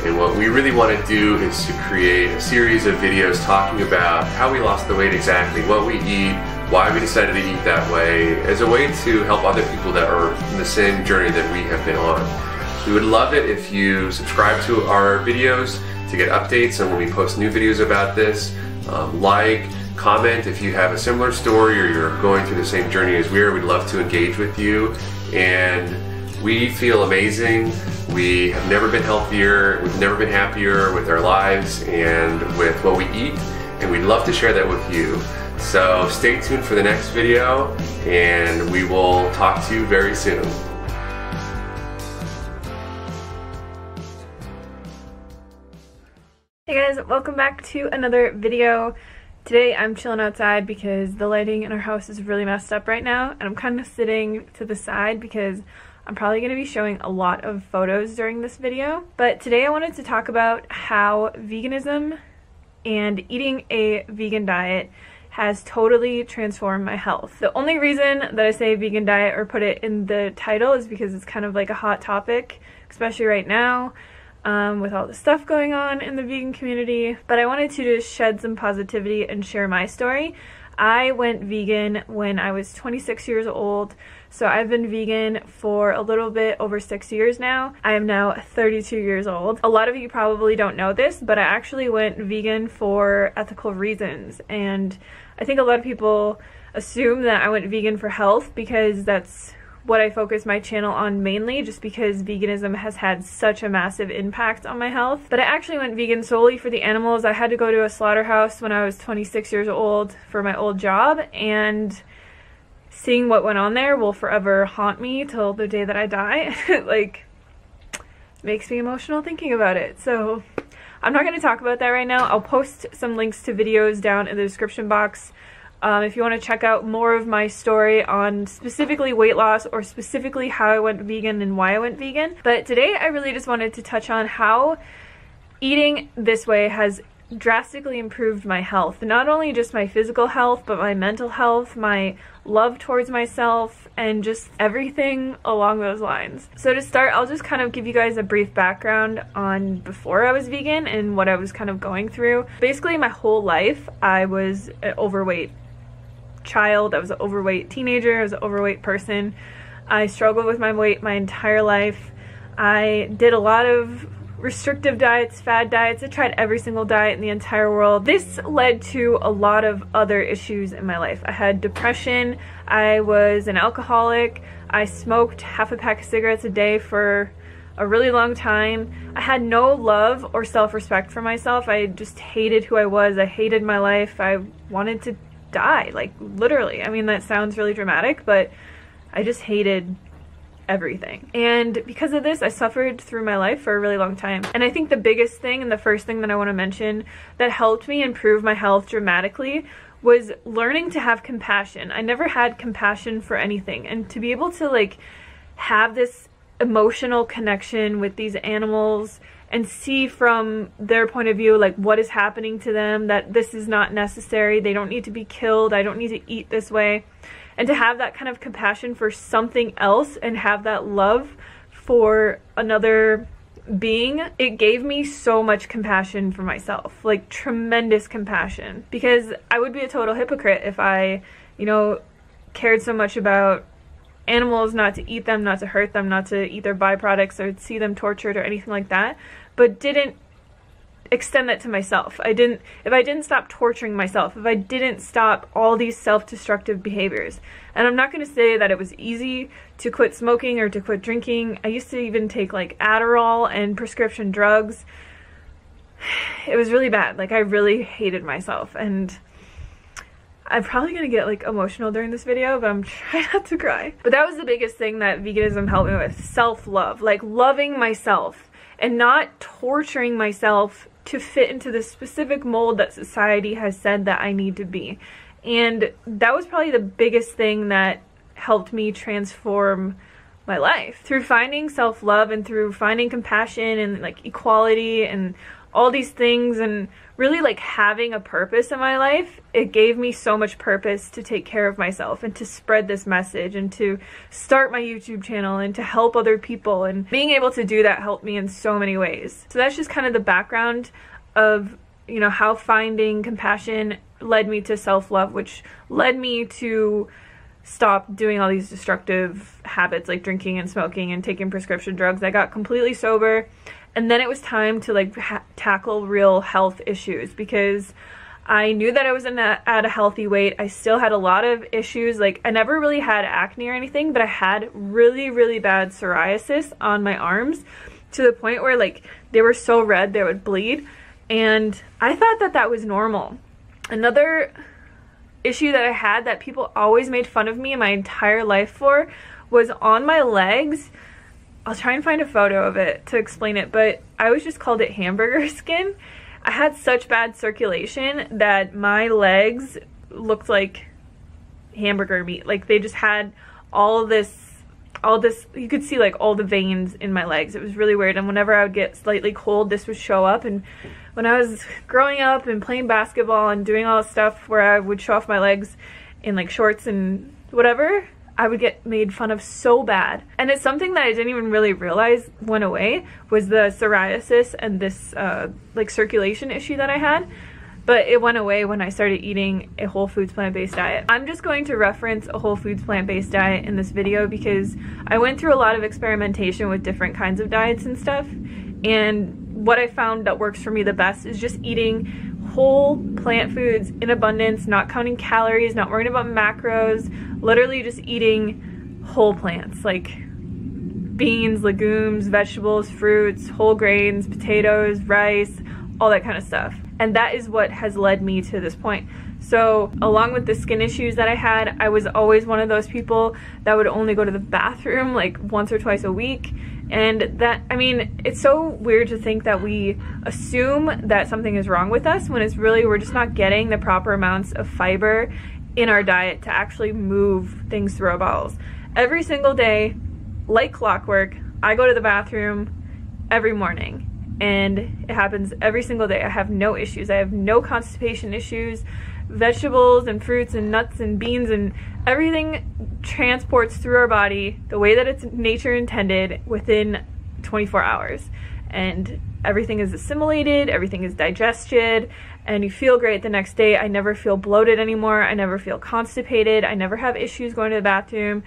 and what we really want to do is to create a series of videos talking about how we lost the weight exactly, what we eat, why we decided to eat that way, as a way to help other people that are in the same journey that we have been on. We would love it if you subscribe to our videos to get updates on when we post new videos about this. Like, comment if you have a similar story or you're going through the same journey as we are. We'd love to engage with you, and we feel amazing. We have never been healthier, we've never been happier with our lives and with what we eat, and we'd love to share that with you. So stay tuned for the next video, and we will talk to you very soon. Hey guys, welcome back to another video. Today I'm chilling outside because the lighting in our house is really messed up right now, and I'm kind of sitting to the side because I'm probably going to be showing a lot of photos during this video. But today I wanted to talk about how veganism and eating a vegan diet has totally transformed my health. The only reason that I say vegan diet or put it in the title is because it's kind of like a hot topic, especially right now. With all the stuff going on in the vegan community, but I wanted to just shed some positivity and share my story. I went vegan when I was 26 years old, so I've been vegan for a little bit over 6 years now. I am now 32 years old. A lot of you probably don't know this, but I actually went vegan for ethical reasons, and I think a lot of people assume that I went vegan for health because that's what I focus my channel on mainly, just because veganism has had such a massive impact on my health. But I actually went vegan solely for the animals. I had to go to a slaughterhouse when I was 26 years old for my old job, and seeing what went on there will forever haunt me till the day that I die. Like, makes me emotional thinking about it. So I'm not going to talk about that right now. I'll post some links to videos down in the description box. If you want to check out more of my story on specifically weight loss or specifically how I went vegan and why I went vegan. But today I really just wanted to touch on how eating this way has drastically improved my health. Not only just my physical health, but my mental health, my love towards myself, and just everything along those lines. So to start, I'll just kind of give you guys a brief background on before I was vegan and what I was kind of going through. Basically, my whole life I was an overweight child, I was an overweight teenager, I was an overweight person. I struggled with my weight my entire life. I did a lot of restrictive diets, fad diets. I tried every single diet in the entire world. This led to a lot of other issues in my life. I had depression, I was an alcoholic, I smoked half a pack of cigarettes a day for a really long time. I had no love or self-respect for myself. I just hated who I was. I hated my life. I wanted to die, like literally. I mean, that sounds really dramatic, but I just hated everything. And because of this, I suffered through my life for a really long time. And I think the biggest thing and the first thing that I want to mention that helped me improve my health dramatically was learning to have compassion. I never had compassion for anything, and to be able to like have this emotional connection with these animals and see from their point of view like what is happening to them, that this is not necessary, they don't need to be killed, I don't need to eat this way. And to have that kind of compassion for something else and have that love for another being, it gave me so much compassion for myself, like tremendous compassion. Because I would be a total hypocrite if I, you know, cared so much about animals, not to eat them, not to hurt them, not to eat their byproducts or see them tortured or anything like that, but didn't extend that to myself. If I didn't stop torturing myself, if I didn't stop all these self-destructive behaviors. And I'm not going to say that it was easy to quit smoking or to quit drinking. I used to even take like Adderall and prescription drugs. It was really bad. Like, I really hated myself, and I'm probably gonna get like emotional during this video, but I'm trying not to cry. But that was the biggest thing that veganism helped me with, self-love, like loving myself and not torturing myself to fit into the specific mold that society has said that I need to be. And that was probably the biggest thing that helped me transform my life. Through finding self-love and through finding compassion and like equality and all these things and really like having a purpose in my life, it gave me so much purpose to take care of myself and to spread this message and to start my YouTube channel and to help other people, and being able to do that helped me in so many ways. So that's just kind of the background of, you know, how finding compassion led me to self-love, which led me to stop doing all these destructive habits like drinking and smoking and taking prescription drugs. I got completely sober. And then it was time to like tackle real health issues, because I knew that I was at a healthy weight. I still had a lot of issues. Like I never really had acne or anything, but I had really, really bad psoriasis on my arms to the point where like they were so red they would bleed. And I thought that that was normal. Another issue that I had that people always made fun of me in my entire life for was on my legs. I'll try and find a photo of it to explain it, but I always just called it hamburger skin. I had such bad circulation that my legs looked like hamburger meat. Like they just had all this, you could see like all the veins in my legs. It was really weird. And whenever I would get slightly cold, this would show up. And when I was growing up and playing basketball and doing all this stuff where I would show off my legs in like shorts and whatever, I would get made fun of so bad. And it's something that I didn't even really realize went away, was the psoriasis and this like circulation issue that I had. But it went away when I started eating a whole foods plant-based diet. I'm just going to reference a whole foods plant-based diet in this video because I went through a lot of experimentation with different kinds of diets and stuff. And what I found that works for me the best is just eating whole plant foods in abundance, not counting calories, not worrying about macros, literally just eating whole plants like beans, legumes, vegetables, fruits, whole grains, potatoes, rice, all that kind of stuff. And that is what has led me to this point. So along with the skin issues that I had, I was always one of those people that would only go to the bathroom like once or twice a week. And that, I mean, it's so weird to think that we assume that something is wrong with us when it's really, we're just not getting the proper amounts of fiber in our diet to actually move things through our bowels. Every single day, like clockwork, I go to the bathroom every morning. And it happens every single day. I have no issues. I have no constipation issues. Vegetables and fruits and nuts and beans and everything transports through our body the way that it's nature intended within 24 hours. And everything is assimilated, everything is digested, and you feel great the next day. I never feel bloated anymore. I never feel constipated. I never have issues going to the bathroom.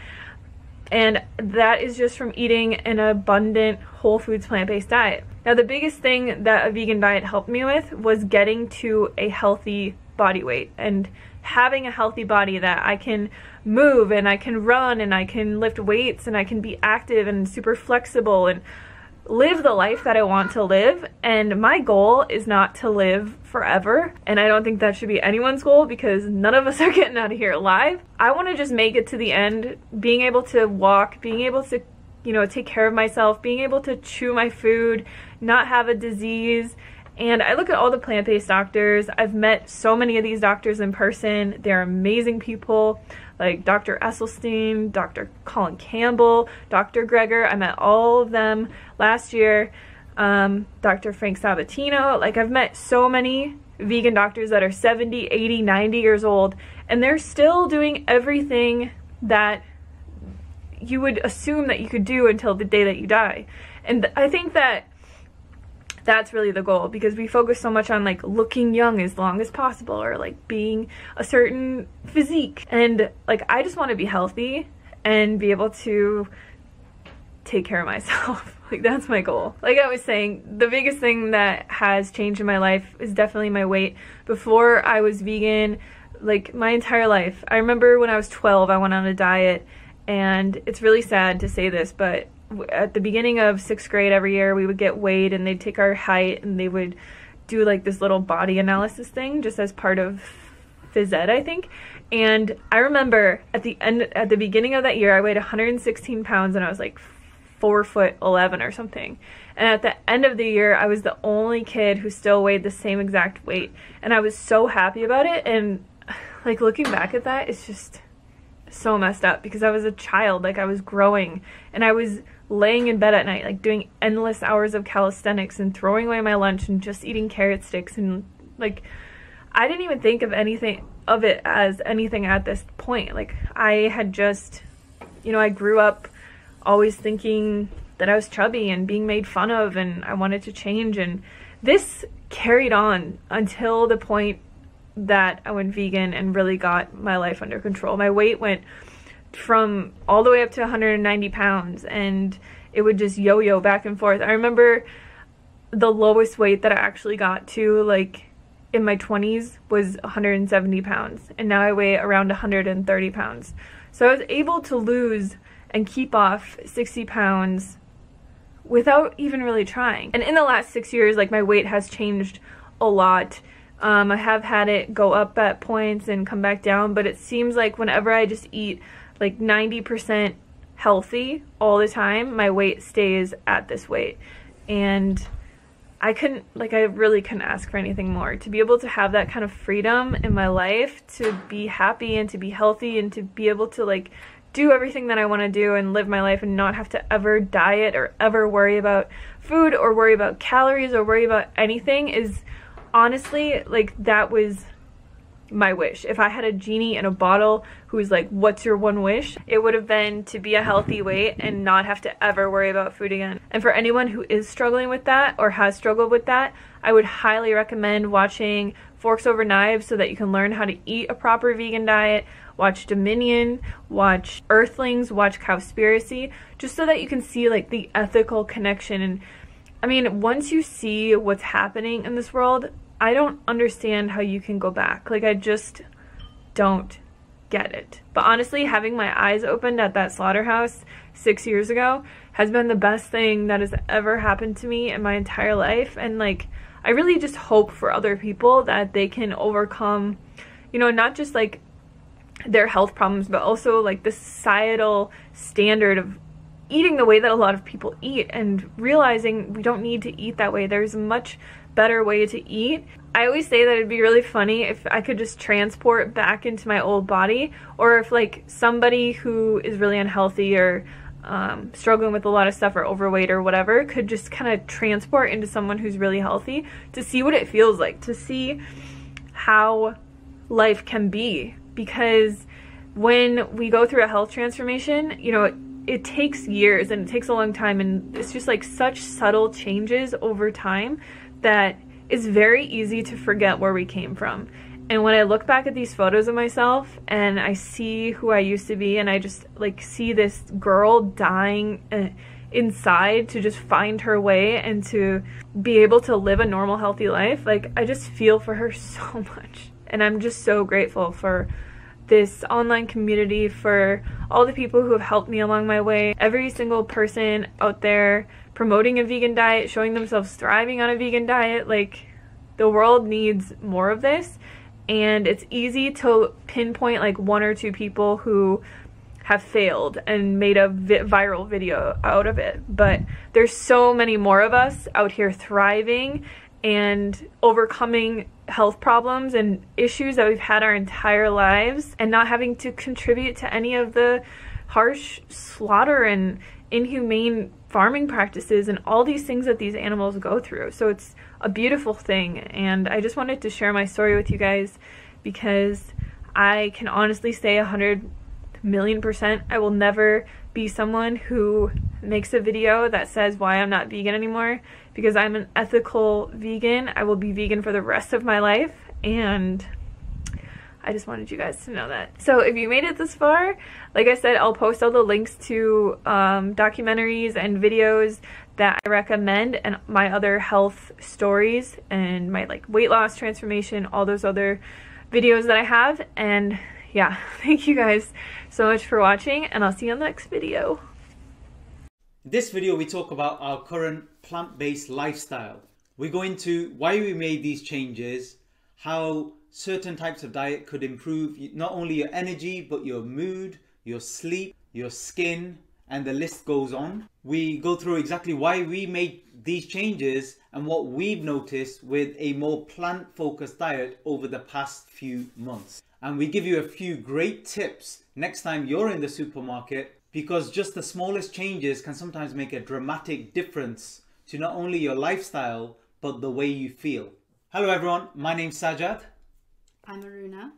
And that is just from eating an abundant whole foods plant-based diet. Now the biggest thing that a vegan diet helped me with was getting to a healthy body weight and having a healthy body that I can move and I can run and I can lift weights and I can be active and super flexible and live the life that I want to live. And my goal is not to live forever, and I don't think that should be anyone's goal because none of us are getting out of here alive. I want to just make it to the end, being able to walk, being able to, you know, take care of myself, being able to chew my food, not have a disease. And I look at all the plant-based doctors. I've met so many of these doctors in person. They're amazing people, like Dr. Esselstyn, Dr. Colin Campbell, Dr. Greger. I met all of them last year. Dr. Frank Sabatino. Like, I've met so many vegan doctors that are 70, 80, 90 years old, and they're still doing everything that you would assume that you could do until the day that you die. And I think that that's really the goal, because we focus so much on like looking young as long as possible or like being a certain physique. And like, I just want to be healthy and be able to take care of myself. Like, that's my goal. Like I was saying, the biggest thing that has changed in my life is definitely my weight. Before I was vegan, like my entire life, I remember when I was 12, I went on a diet, and it's really sad to say this, but at the beginning of 6th grade every year, we would get weighed and they'd take our height and they would do like this little body analysis thing just as part of phys ed, I think. And I remember at the beginning of that year, I weighed 116 pounds and I was like 4'11" or something. And at the end of the year, I was the only kid who still weighed the same exact weight. And I was so happy about it. And like looking back at that, it's just so messed up because I was a child, like I was growing and I was laying in bed at night, like doing endless hours of calisthenics and throwing away my lunch and just eating carrot sticks. And like, I didn't even think of anything of it as anything at this point. Like I had just, you know, I grew up always thinking that I was chubby and being made fun of and I wanted to change. And this carried on until the point that I went vegan and really got my life under control. My weight went from all the way up to 190 pounds and it would just yo-yo back and forth. I remember the lowest weight that I actually got to, like in my 20s, was 170 pounds and now I weigh around 130 pounds. So I was able to lose and keep off 60 pounds without even really trying. And in the last 6 years, like my weight has changed a lot. I have had it go up at points and come back down, but it seems like whenever I just eat like 90% healthy all the time, my weight stays at this weight. And I really couldn't ask for anything more. To be able to have that kind of freedom in my life, to be happy and to be healthy and to be able to like do everything that I want to do and live my life and not have to ever diet or ever worry about food or worry about calories or worry about anything is honestly, like, that was my wish. If I had a genie in a bottle who was like, what's your one wish? It would have been to be a healthy weight and not have to ever worry about food again. And for anyone who is struggling with that or has struggled with that, I would highly recommend watching Forks Over Knives so that you can learn how to eat a proper vegan diet. Watch Dominion, watch Earthlings, watch Cowspiracy, just so that you can see like the ethical connection. And I mean, once you see what's happening in this world, I don't understand how you can go back. Like, I just don't get it. But honestly, having my eyes opened at that slaughterhouse 6 years ago has been the best thing that has ever happened to me in my entire life. And like, I really just hope for other people that they can overcome, you know, not just like their health problems, but also like the societal standard of eating the way that a lot of people eat and realizing we don't need to eat that way. There's a much better way to eat. I always say that it'd be really funny if I could just transport back into my old body, or if like somebody who is really unhealthy or struggling with a lot of stuff or overweight or whatever could just kind of transport into someone who's really healthy to see what it feels like, to see how life can be. Because when we go through a health transformation, you know, it takes years and it takes a long time, and it's just like such subtle changes over time that it's very easy to forget where we came from. And when I look back at these photos of myself and I see who I used to be, and I just like see this girl dying inside to just find her way and to be able to live a normal, healthy life, like I just feel for her so much. And I'm just so grateful for this online community, for all the people who have helped me along my way, every single person out there promoting a vegan diet, showing themselves thriving on a vegan diet. Like, the world needs more of this, and it's easy to pinpoint like one or two people who have failed and made a viral video out of it, but there's so many more of us out here thriving and overcoming health problems and issues that we've had our entire lives, and not having to contribute to any of the harsh slaughter and inhumane farming practices and all these things that these animals go through. So it's a beautiful thing, and I just wanted to share my story with you guys because I can honestly say 100,000,000% I will never be someone who makes a video that says why I'm not vegan anymore, because I'm an ethical vegan. I will be vegan for the rest of my life, and I just wanted you guys to know that. So if you made it this far, like I said, I'll post all the links to documentaries and videos that I recommend, and my other health stories and my like weight loss transformation, all those other videos that I have. And yeah, thank you guys so much for watching, and I'll see you on the next video. In this video, we talk about our current plant-based lifestyle. We go into why we made these changes, how certain types of diet could improve not only your energy, but your mood, your sleep, your skin, and the list goes on. We go through exactly why we made these changes and what we've noticed with a more plant-focused diet over the past few months. And we give you a few great tips next time you're in the supermarket, because just the smallest changes can sometimes make a dramatic difference to not only your lifestyle, but the way you feel. Hello everyone, my name's Sajad. I'm Aruna.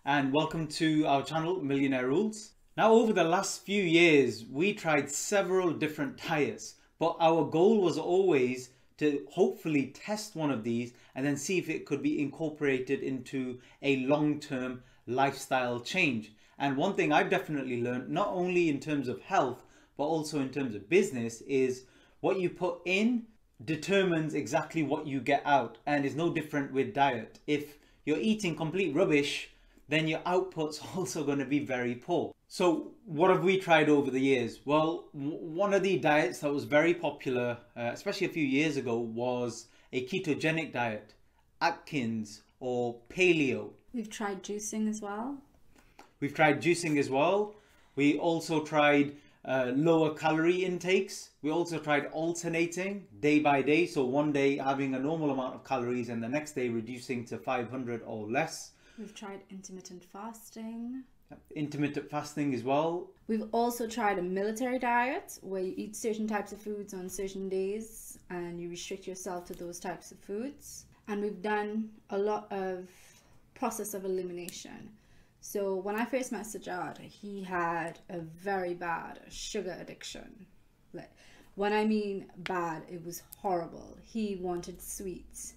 And welcome to our channel, Millionaire Rules. Now, over the last few years, we tried several different diets, but our goal was always to hopefully test one of these and then see if it could be incorporated into a long-term lifestyle change. And one thing I've definitely learned, not only in terms of health, but also in terms of business, is what you put in determines exactly what you get out, and is no different with diet. If you're eating complete rubbish, then your output's also going to be very poor. So what have we tried over the years? Well, one of the diets that was very popular, especially a few years ago, was a ketogenic diet, Atkins or paleo. We've tried juicing as well. We've tried juicing as well. We also tried lower calorie intakes. We also tried alternating day by day. So one day having a normal amount of calories and the next day reducing to 500 or less. We've tried intermittent fasting. Intermittent fasting as well. We've also tried a military diet where you eat certain types of foods on certain days and you restrict yourself to those types of foods. And we've done a lot of process of elimination. So when I first met Sajad, he had a very bad sugar addiction. Like, when I mean bad, it was horrible. He wanted sweets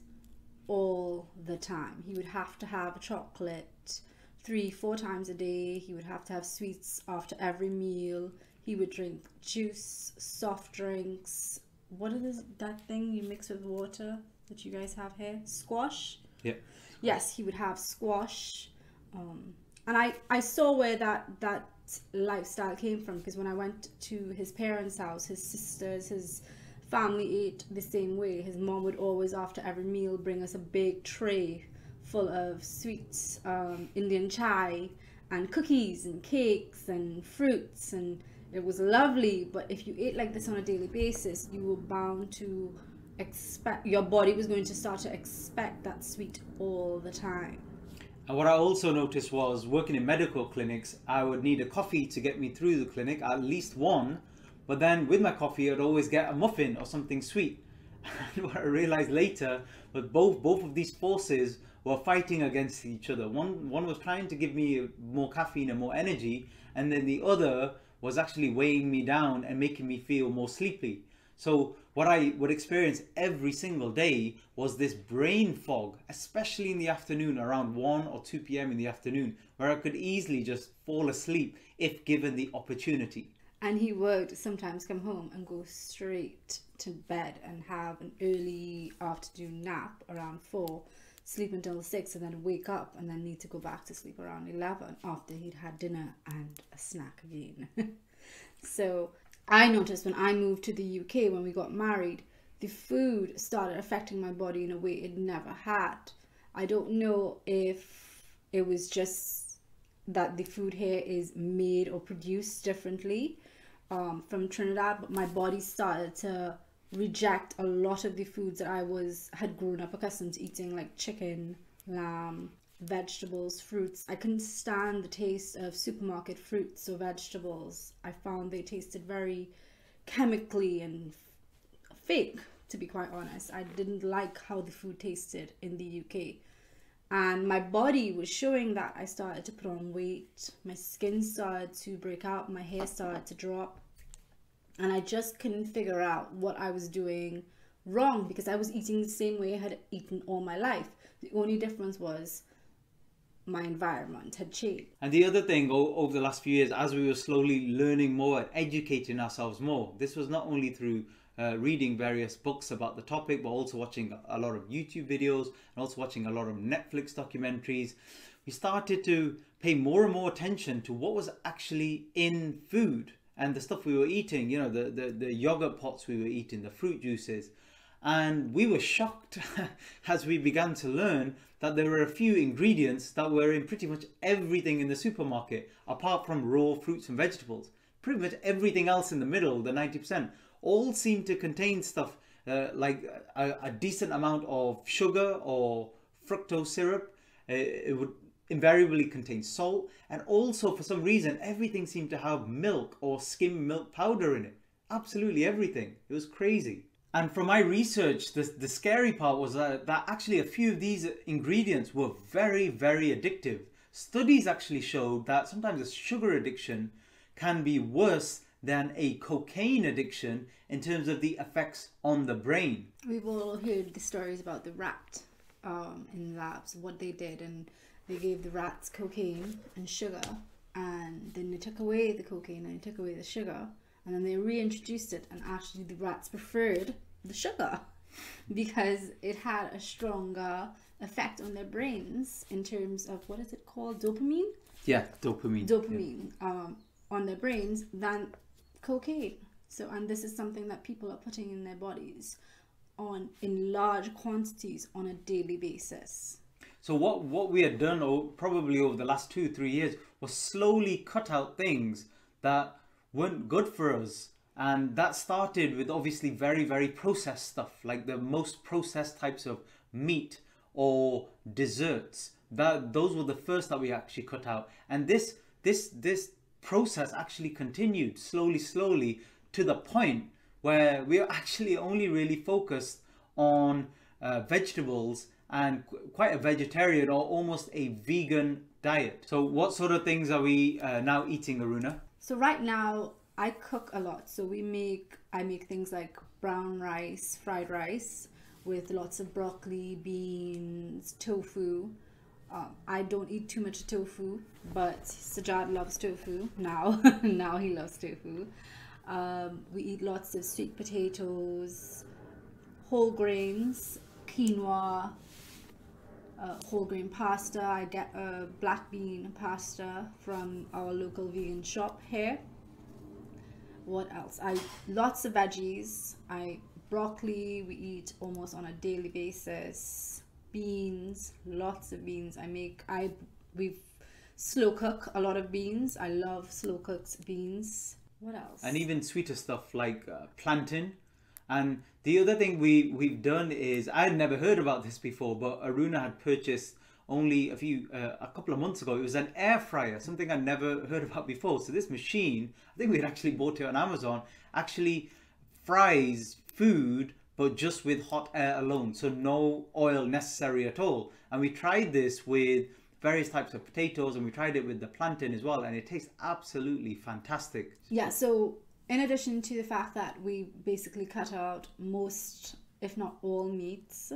all the time. He would have to have chocolate 3-4 times a day. He would have to have sweets after every meal. He would drink juice, soft drinks. What is that thing you mix with water that you guys have here? Squash? Yeah. Yes, he would have squash. And I saw where that lifestyle came from, because when I went to his parents' house, his sisters, his family ate the same way. His mom would always, after every meal, bring us a big tray full of sweets, Indian chai, and cookies and cakes and fruits, and it was lovely. But if you ate like this on a daily basis, you were bound to expect, your body was going to start to expect that sweet all the time. And what I also noticed was, working in medical clinics, I would need a coffee to get me through the clinic, at least one. But then with my coffee, I'd always get a muffin or something sweet. And what I realized later was both of these forces were fighting against each other. One was trying to give me more caffeine and more energy, and then the other was actually weighing me down and making me feel more sleepy. So what I would experience every single day was this brain fog, especially in the afternoon, around 1 or 2 p.m. in the afternoon, where I could easily just fall asleep if given the opportunity. And he would sometimes come home and go straight to bed and have an early afternoon nap around 4, sleep until 6, and then wake up and then need to go back to sleep around 11 after he'd had dinner and a snack again. So I noticed when I moved to the UK, when we got married, the food started affecting my body in a way it never had. I don't know if it was just that the food here is made or produced differently from Trinidad, but my body started to reject a lot of the foods that I had grown up accustomed to eating, like chicken, lamb, vegetables, fruits. I couldn't stand the taste of supermarket fruits or vegetables. I found they tasted very chemically and fake, to be quite honest. I didn't like how the food tasted in the UK. And my body was showing that. I started to put on weight. My skin started to break out. My hair started to drop. And I just couldn't figure out what I was doing wrong, because I was eating the same way I had eaten all my life. The only difference was my environment had changed. And the other thing, over the last few years, as we were slowly learning more and educating ourselves more, this was not only through reading various books about the topic, but also watching a lot of YouTube videos and also watching a lot of Netflix documentaries. We started to pay more and more attention to what was actually in food and the stuff we were eating, you know, the yogurt pots we were eating, the fruit juices. And we were shocked as we began to learn that there were a few ingredients that were in pretty much everything in the supermarket, apart from raw fruits and vegetables. Pretty much everything else in the middle, the 90%, all seemed to contain stuff like a decent amount of sugar or fructose syrup. It would invariably contain salt, and also for some reason everything seemed to have milk or skim milk powder in it. Absolutely everything. It was crazy. And from my research, the scary part was that actually a few of these ingredients were very, very addictive. Studies actually showed that sometimes a sugar addiction can be worse than a cocaine addiction in terms of the effects on the brain. We've all heard the stories about the rat in labs, what they did, and they gave the rats cocaine and sugar, and then they took away the cocaine and they took away the sugar, and then they reintroduced it, and actually the rats preferred the sugar because it had a stronger effect on their brains in terms of, what is it called, dopamine? Yeah, dopamine. Yeah. On their brains than cocaine. So, and this is something that people are putting in their bodies in large quantities on a daily basis. So what we had done probably over the last 2-3 years was slowly cut out things that weren't good for us. And that started with obviously very, very processed stuff, like the most processed types of meat or desserts. Those were the first that we actually cut out. And this process actually continued slowly to the point where we are actually only really focused on vegetables and quite a vegetarian or almost a vegan diet. So what sort of things are we now eating, Aruna? So right now I cook a lot. So I make things like brown rice, fried rice with lots of broccoli, beans, tofu. I don't eat too much tofu, but Sajad loves tofu now. Now he loves tofu. We eat lots of sweet potatoes, whole grains, quinoa, whole grain pasta. I get a black bean pasta from our local vegan shop here. What else? Lots of veggies. Broccoli we eat almost on a daily basis. Beans, lots of beans. We slow cook a lot of beans. I love slow cooked beans. What else? And even sweeter stuff like plantain. And the other thing we've done is, I had never heard about this before, but Aruna had purchased only a couple of months ago. It was an air fryer, something I'd never heard about before. So this machine, I think we had actually bought it on Amazon, actually fries food but just with hot air alone, so no oil necessary at all. And we tried this with various types of potatoes, and we tried it with the plantain as well, and it tastes absolutely fantastic. Yeah, so in addition to the fact that we basically cut out most, if not all meats,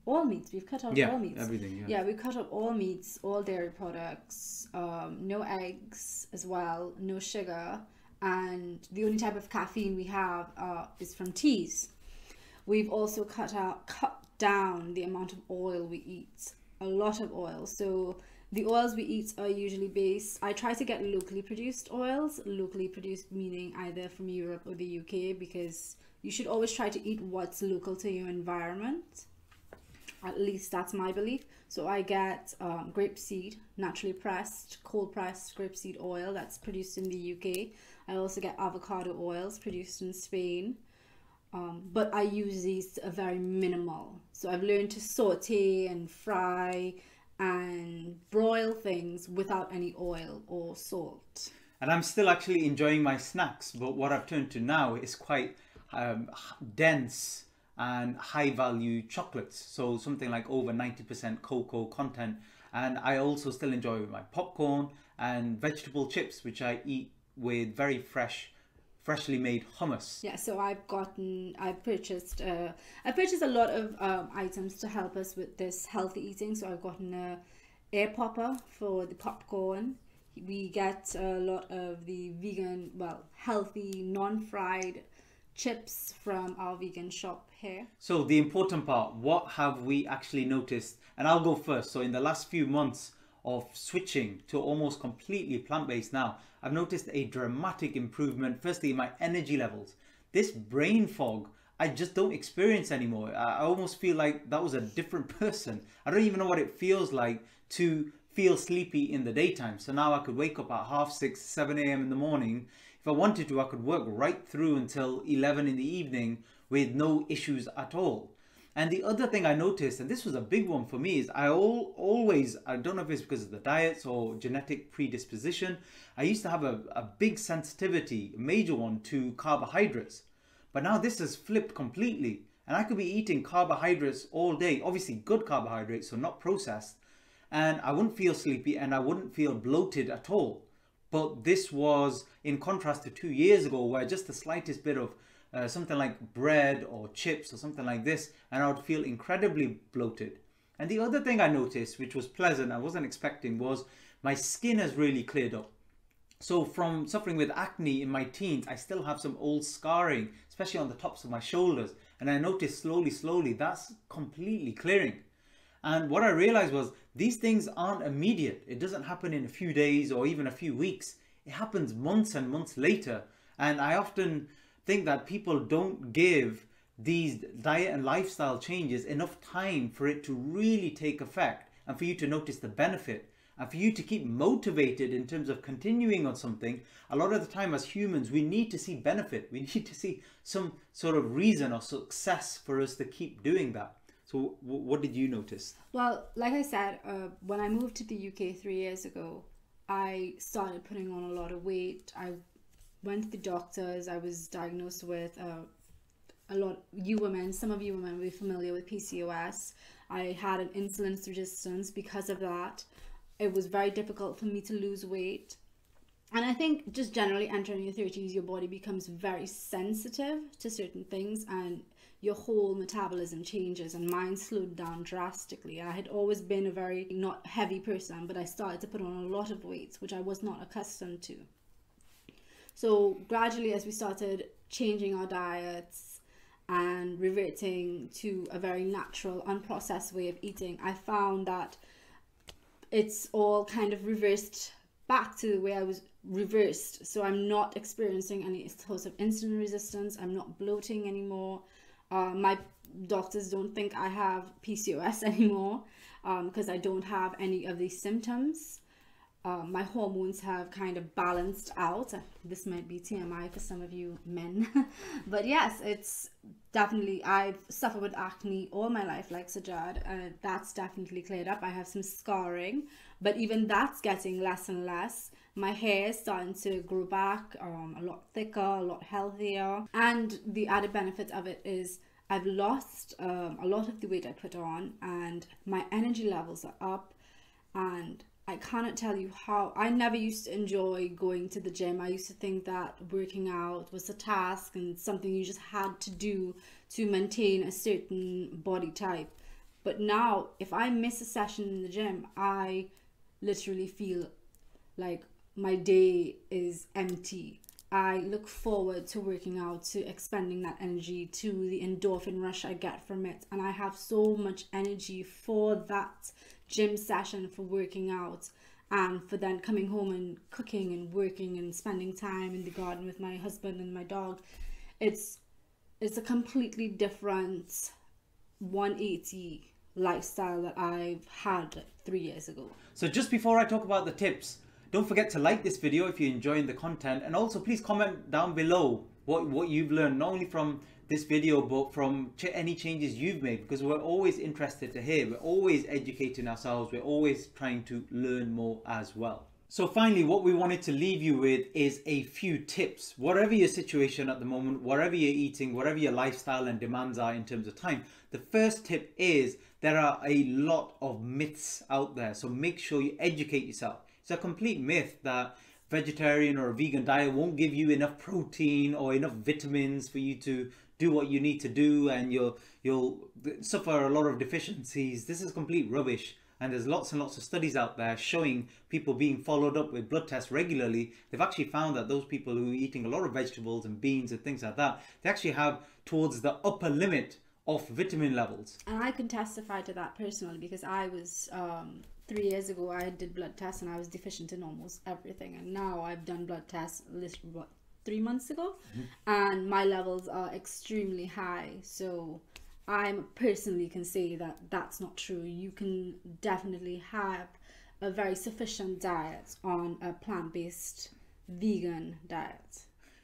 we've cut out all meats. Everything, yeah, we cut out all meats, all dairy products, no eggs as well, no sugar, and the only type of caffeine we have is from teas. We've also cut down the amount of oil we eat, a lot of oil. So the oils we eat are usually based, I try to get locally produced oils, locally produced meaning either from Europe or the UK, because you should always try to eat what's local to your environment. At least that's my belief. So I get grapeseed, naturally pressed, cold pressed grapeseed oil that's produced in the UK. I also get avocado oils produced in Spain. But I use these very minimal. So I've learned to saute and fry and broil things without any oil or salt. And I'm still actually enjoying my snacks, but what I've turned to now is quite dense and high value chocolates. So something like over 90% cocoa content. And I also still enjoy my popcorn and vegetable chips, which I eat with very freshly made hummus. Yeah, so I purchased a lot of items to help us with this healthy eating. So I've gotten a air popper for the popcorn. We get a lot of the vegan, healthy, non-fried chips from our vegan shop here. So the important part, what have we actually noticed? And I'll go first. So in the last few months of switching to almost completely plant-based now, I've noticed a dramatic improvement, firstly in my energy levels. This brain fog I just don't experience anymore. I almost feel like that was a different person. I don't even know what it feels like to feel sleepy in the daytime. So now I could wake up at 6:30, 7 a.m. in the morning. If I wanted to, I could work right through until 11 in the evening with no issues at all. And the other thing I noticed, and this was a big one for me, is I don't know if it's because of the diets or genetic predisposition, I used to have a big sensitivity, a major one, to carbohydrates. But now this has flipped completely, and I could be eating carbohydrates all day, obviously good carbohydrates, so not processed, and I wouldn't feel sleepy and I wouldn't feel bloated at all. But this was in contrast to 2 years ago, where just the slightest bit of something like bread or chips or something like this, and I would feel incredibly bloated. And the other thing I noticed, which was pleasant, I wasn't expecting, was my skin has really cleared up. So from suffering with acne in my teens, I still have some old scarring, especially on the tops of my shoulders. And I noticed slowly, that's completely clearing. And what I realized was these things aren't immediate. It doesn't happen in a few days or even a few weeks. It happens months and months later. And I often think that people don't give these diet and lifestyle changes enough time for it to really take effect and for you to notice the benefit. And for you to keep motivated in terms of continuing on something, a lot of the time as humans, we need to see benefit. We need to see some sort of reason or success for us to keep doing that. So what did you notice? Well, like I said, when I moved to the UK 3 years ago, I started putting on a lot of weight. I went to the doctors. I was diagnosed with some of you women will be familiar with PCOS. I had an insulin resistance because of that. It was very difficult for me to lose weight. And I think just generally entering your 30s, your body becomes very sensitive to certain things and your whole metabolism changes, and mine slowed down drastically. I had always been a very not heavy person, but I started to put on a lot of weight, which I was not accustomed to. So gradually, as we started changing our diets and reverting to a very natural, unprocessed way of eating, I found that it's all kind of reversed back to the way I was reversed. So I'm not experiencing any sorts of insulin resistance. I'm not bloating anymore. My doctors don't think I have PCOS anymore because I don't have any of these symptoms. My hormones have kind of balanced out. This might be TMI for some of you men. But yes, it's definitely, I've suffered with acne all my life like Sajad. That's definitely cleared up. I have some scarring, but even that's getting less and less. My hair is starting to grow back, a lot thicker, a lot healthier. And the added benefit of it is I've lost a lot of the weight I put on, and my energy levels are up. And I cannot tell you how, I never used to enjoy going to the gym. I used to think that working out was a task and something you just had to do to maintain a certain body type. But now, if I miss a session in the gym, I literally feel like my day is empty. I look forward to working out, to expending that energy, to the endorphin rush I get from it. And I have so much energy for that gym session, for working out, and for then coming home and cooking and working and spending time in the garden with my husband and my dog. It's a completely different 180 lifestyle that I've had 3 years ago. So just before I talk about the tips, don't forget to like this video if you're enjoying the content, and also please comment down below what you've learned, not only from this video but from any changes you've made, because we're always interested to hear. We're always educating ourselves, we're always trying to learn more as well. So finally, what we wanted to leave you with is a few tips. Whatever your situation at the moment, whatever you're eating, whatever your lifestyle and demands are in terms of time, the first tip is there are a lot of myths out there, so make sure you educate yourself. It's a complete myth that vegetarian or a vegan diet won't give you enough protein or enough vitamins for you to do what you need to do, and you'll suffer a lot of deficiencies. This is complete rubbish, and there's lots and lots of studies out there showing people being followed up with blood tests regularly. They've actually found that those people who are eating a lot of vegetables and beans and things like that, they actually have towards the upper limit of vitamin levels. And I can testify to that personally, because I was 3 years ago I did blood tests and I was deficient in almost everything, and now I've done blood tests literally 3 months ago, and my levels are extremely high. So I personally can say that that's not true. You can definitely have a very sufficient diet on a plant-based vegan diet.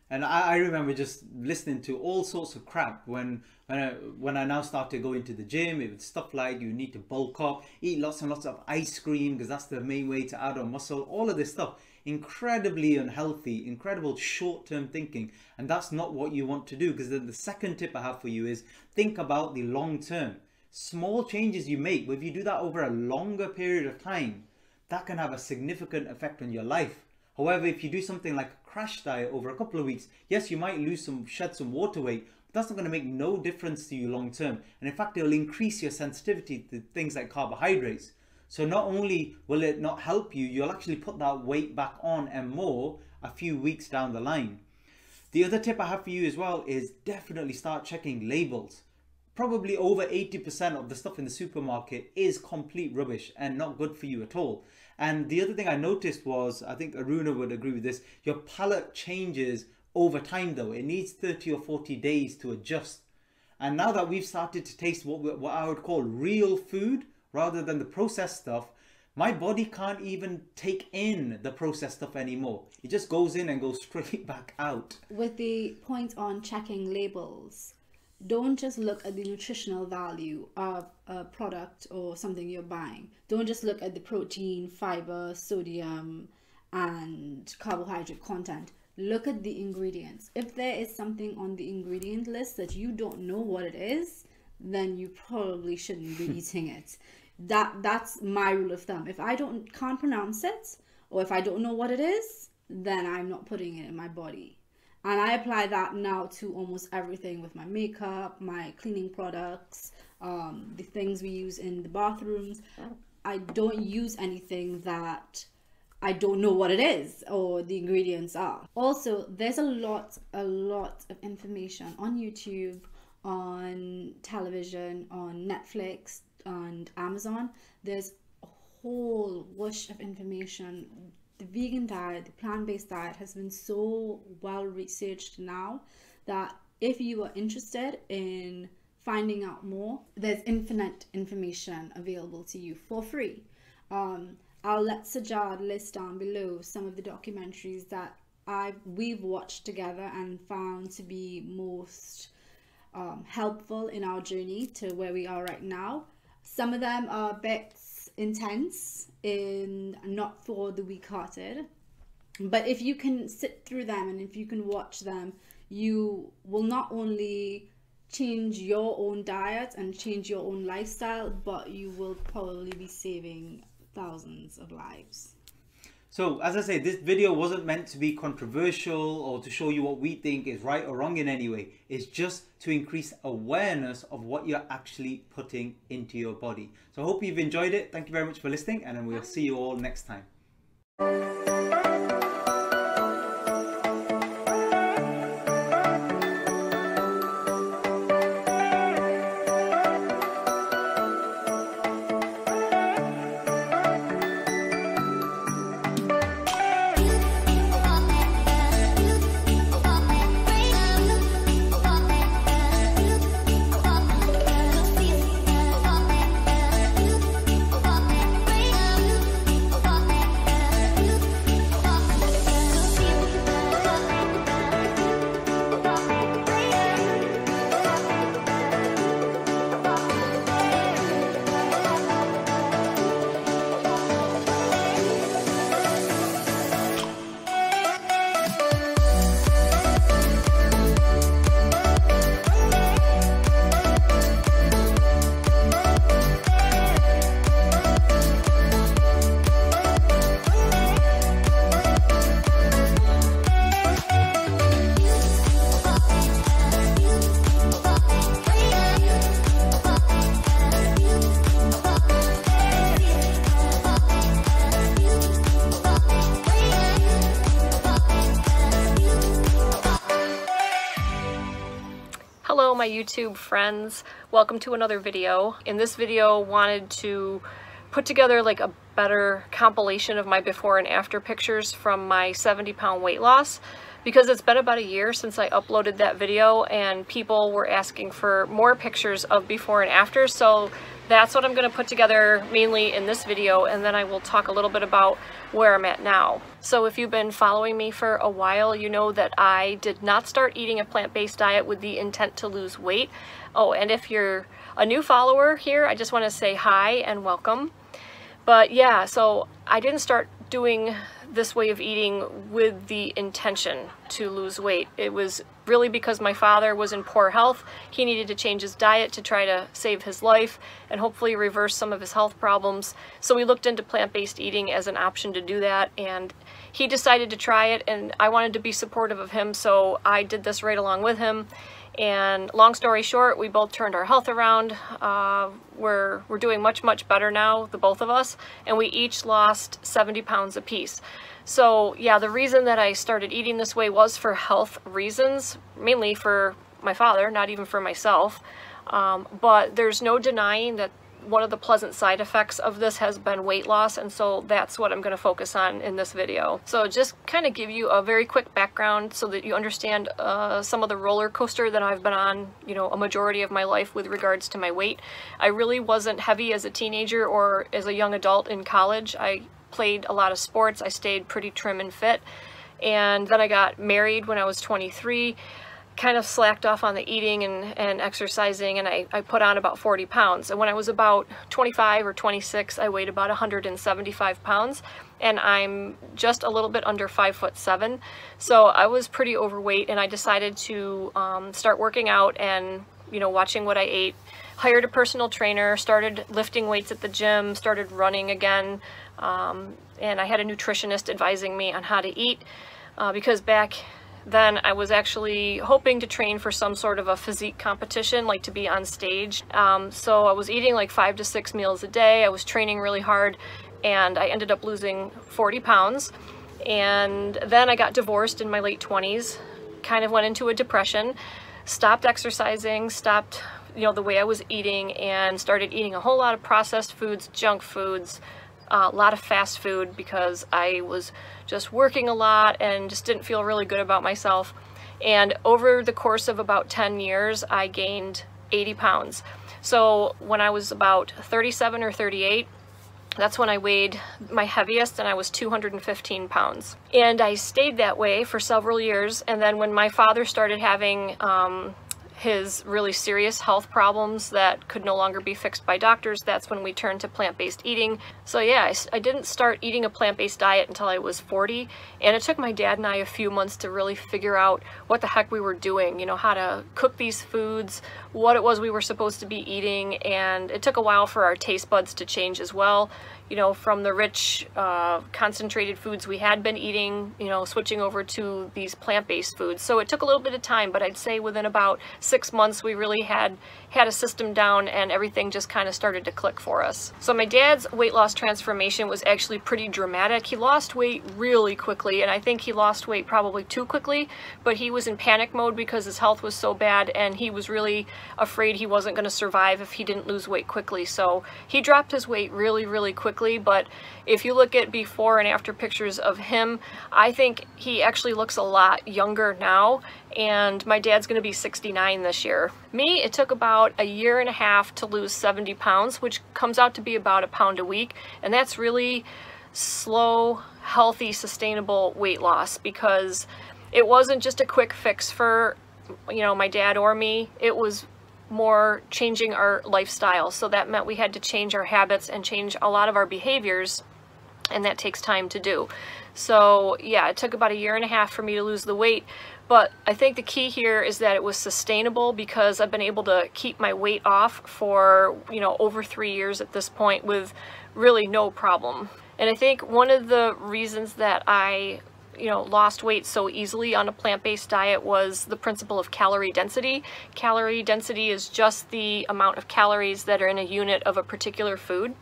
And I remember just listening to all sorts of crap when I now started going to the gym. It was stuff like you need to bulk up, eat lots and lots of ice cream because that's the main way to add on muscle. All of this stuff, incredibly unhealthy, incredible short-term thinking, and that's not what you want to do. Because then the second tip I have for you is think about the long term. Small changes you make, but if you do that over a longer period of time, that can have a significant effect on your life. However, if you do something like a crash diet over a couple of weeks, yes, you might shed some water weight, but that's not going to make no difference to you long term. And in fact, it'll increase your sensitivity to things like carbohydrates. So not only will it not help you, you'll actually put that weight back on and more a few weeks down the line. The other tip I have for you as well is definitely start checking labels. Probably over 80% of the stuff in the supermarket is complete rubbish and not good for you at all. And the other thing I noticed was, I think Aruna would agree with this, your palate changes over time though. It needs 30 or 40 days to adjust. And now that we've started to taste what I would call real food rather than the processed stuff, my body can't even take in the processed stuff anymore. It just goes in and goes straight back out. With the point on checking labels, don't just look at the nutritional value of a product or something you're buying. Don't just look at the protein, fiber, sodium, and carbohydrate content. Look at the ingredients. If there is something on the ingredient list that you don't know what it is, then you probably shouldn't be eating it. That's my rule of thumb. If I can't pronounce it, or if I don't know what it is, then I'm not putting it in my body. And I apply that now to almost everything with my makeup, my cleaning products, the things we use in the bathrooms. I don't use anything that I don't know what it is or the ingredients are. Also, there's a lot of information on YouTube, on television, on Netflix, and Amazon. There's a whole whoosh of information. The vegan diet, the plant-based diet has been so well researched now that if you are interested in finding out more, there's infinite information available to you for free. I'll let Sajad list down below some of the documentaries that we've watched together and found to be most helpful in our journey to where we are right now. Some of them are a bit intense and not for the weak-hearted, but if you can sit through them and if you can watch them, you will not only change your own diet and change your own lifestyle, but you will probably be saving thousands of lives. So as I say, this video wasn't meant to be controversial or to show you what we think is right or wrong in any way. It's just to increase awareness of what you're actually putting into your body. So I hope you've enjoyed it. Thank you very much for listening, and then we'll see you all next time. Hello my YouTube friends, welcome to another video. In this video, wanted to put together like a better compilation of my before and after pictures from my 70-pound weight loss, because it's been about a year since I uploaded that video and people were asking for more pictures of before and after. So that's what I'm going to put together mainly in this video, and then I will talk a little bit about where I'm at now. So if you've been following me for a while, you know that I did not start eating a plant-based diet with the intent to lose weight. Oh, and if you're a new follower here, I just want to say hi and welcome. But yeah, so I didn't start doing this way of eating with the intention to lose weight. It was really because my father was in poor health. He needed to change his diet to try to save his life and hopefully reverse some of his health problems. So we looked into plant-based eating as an option to do that, and he decided to try it, and I wanted to be supportive of him, so I did this right along with him. And long story short, we both turned our health around. We're doing much better now, the both of us, and we each lost 70 pounds apiece. So yeah, the reason that I started eating this way was for health reasons, mainly for my father, not even for myself. But there's no denying that one of the pleasant side effects of this has been weight loss, and so that's what I'm going to focus on in this video. So just kind of give you a very quick background so that you understand some of the roller coaster that I've been on, you know, a majority of my life with regards to my weight. I really wasn't heavy as a teenager or as a young adult in college. I played a lot of sports. I stayed pretty trim and fit, and then I got married when I was 23. Kind of slacked off on the eating and exercising, and I put on about 40 pounds. And when I was about 25 or 26, I weighed about 175 pounds, and I'm just a little bit under 5'7". So I was pretty overweight, and I decided to start working out and, you know, watching what I ate. Hired a personal trainer, started lifting weights at the gym, started running again, and I had a nutritionist advising me on how to eat, because back then I was actually hoping to train for some sort of a physique competition, like to be on stage. So I was eating like 5 to 6 meals a day. I was training really hard, and I ended up losing 40 pounds. And then I got divorced in my late 20s, kind of went into a depression, stopped exercising, stopped, you know, the way I was eating, and started eating a whole lot of processed foods, junk foods, a lot of fast food, because I was just working a lot and just didn't feel really good about myself. And over the course of about 10 years, I gained 80 pounds. So when I was about 37 or 38, that's when I weighed my heaviest, and I was 215 pounds. And I stayed that way for several years. And then when my father started having his really serious health problems that could no longer be fixed by doctors, that's when we turned to plant-based eating. So yeah, I didn't start eating a plant-based diet until I was 40, and it took my dad and I a few months to really figure out what the heck we were doing, you know, how to cook these foods, what it was we were supposed to be eating, and it took a while for our taste buds to change as well. You know, from the rich, concentrated foods we had been eating, you know, switching over to these plant-based foods. So it took a little bit of time, but I'd say within about 6 months we really had a system down, and everything just kind of started to click for us. So my dad's weight loss transformation was actually pretty dramatic. He lost weight really quickly, and I think he lost weight probably too quickly, but he was in panic mode because his health was so bad, and he was really afraid he wasn't going to survive if he didn't lose weight quickly. So he dropped his weight really quickly, but if you look at before and after pictures of him, I think he actually looks a lot younger now, and my dad's going to be 69 this year. Me, it took about a year and a half to lose 70 pounds, which comes out to be about a pound a week, and that's really slow, healthy, sustainable weight loss, because it wasn't just a quick fix for, you know, my dad or me. It was more changing our lifestyle. So that meant we had to change our habits and change a lot of our behaviors, and that takes time to do. So yeah, it took about a year and a half for me to lose the weight, but I think the key here is that it was sustainable, because I've been able to keep my weight off for, you know, over 3 years at this point with really no problem. And I think one of the reasons that I, you know, lost weight so easily on a plant-based diet was the principle of calorie density. Calorie density is just the amount of calories that are in a unit of a particular food,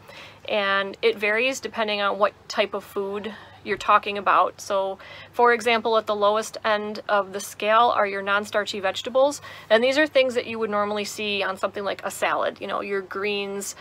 and it varies depending on what type of food you're talking about. So for example, at the lowest end of the scale are your non-starchy vegetables, and these are things that you would normally see on something like a salad, you know, your greens,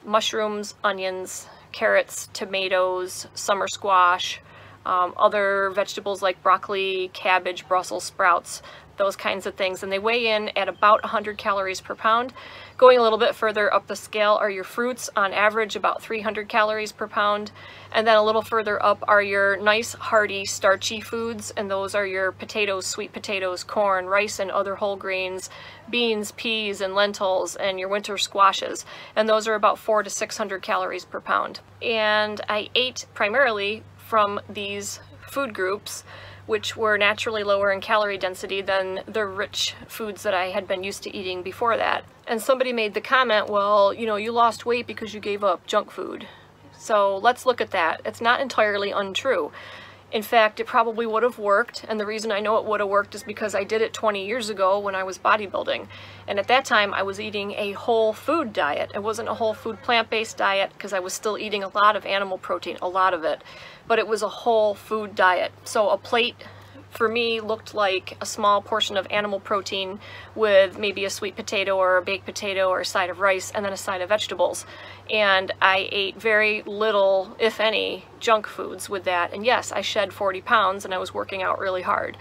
mushrooms, onions, carrots, tomatoes, summer squash, other vegetables like broccoli, cabbage, Brussels sprouts, those kinds of things, and they weigh in at about 100 calories per pound. Going a little bit further up the scale are your fruits, on average about 300 calories per pound, and then a little further up are your nice hearty starchy foods, and those are your potatoes, sweet potatoes, corn, rice and other whole grains, beans, peas and lentils, and your winter squashes, and those are about 400 to 600 calories per pound. And I ate primarily from these food groups, which were naturally lower in calorie density than the rich foods that I had been used to eating before that. And somebody made the comment, well, you know, you lost weight because you gave up junk food. So let's look at that. It's not entirely untrue. In fact, it probably would have worked, and the reason I know it would have worked is because I did it 20 years ago when I was bodybuilding. And at that time, I was eating a whole food diet. It wasn't a whole food plant-based diet because I was still eating a lot of animal protein, a lot of it. But it was a whole food diet. So a plate for me looked like a small portion of animal protein with maybe a sweet potato or a baked potato or a side of rice and then a side of vegetables. And I ate very little, if any, junk foods with that. And yes, I shed 40 pounds and I was working out really hard.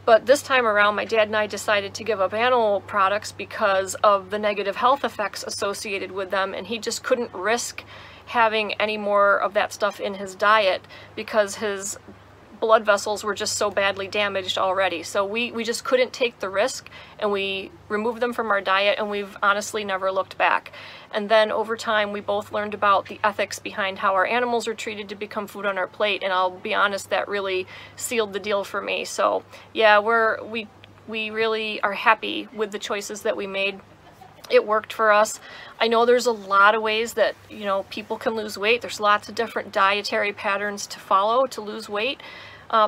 But this time around, my dad and I decided to give up animal products because of the negative health effects associated with them, and he just couldn't risk having any more of that stuff in his diet because his blood vessels were just so badly damaged already. So we just couldn't take the risk, and we removed them from our diet, and we've honestly never looked back. And then over time we both learned about the ethics behind how our animals are treated to become food on our plate, and I'll be honest, that really sealed the deal for me. So yeah, we really are happy with the choices that we made. It worked for us. I know there's a lot of ways that, you know, people can lose weight. There's lots of different dietary patterns to follow to lose weight.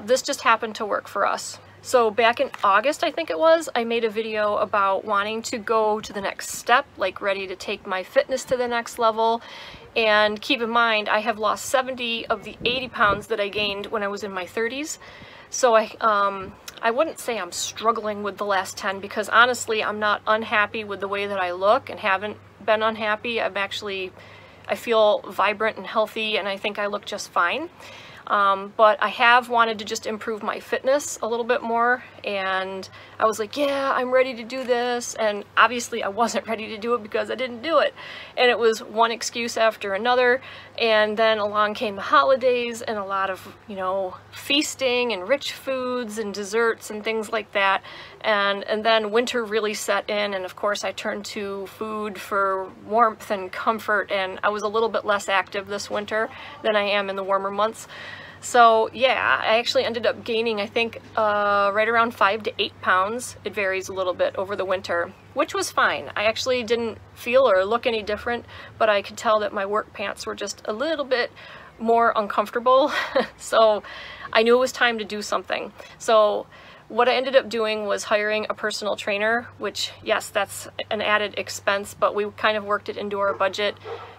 This just happened to work for us. So back in August, I think it was, I made a video about wanting to go to the next step, like ready to take my fitness to the next level. And keep in mind, I have lost 70 of the 80 pounds that I gained when I was in my 30s. So I wouldn't say I'm struggling with the last 10, because honestly, I'm not unhappy with the way that I look and haven't been unhappy. I feel vibrant and healthy, and I think I look just fine. But I have wanted to just improve my fitness a little bit more, and I was like, yeah, I'm ready to do this, and obviously I wasn't ready to do it because I didn't do it, and it was one excuse after another. And then along came the holidays and a lot of, you know, feasting and rich foods and desserts and things like that, and then winter really set in, and of course I turned to food for warmth and comfort, and I was a little bit less active this winter than I am in the warmer months. So yeah, I actually ended up gaining, I think, right around 5 to 8 pounds. It varies a little bit over the winter, which was fine. I actually didn't feel or look any different, but I could tell that my work pants were just a little bit more uncomfortable. So I knew it was time to do something. So what I ended up doing was hiring a personal trainer, which, yes, that's an added expense, but we kind of worked it into our budget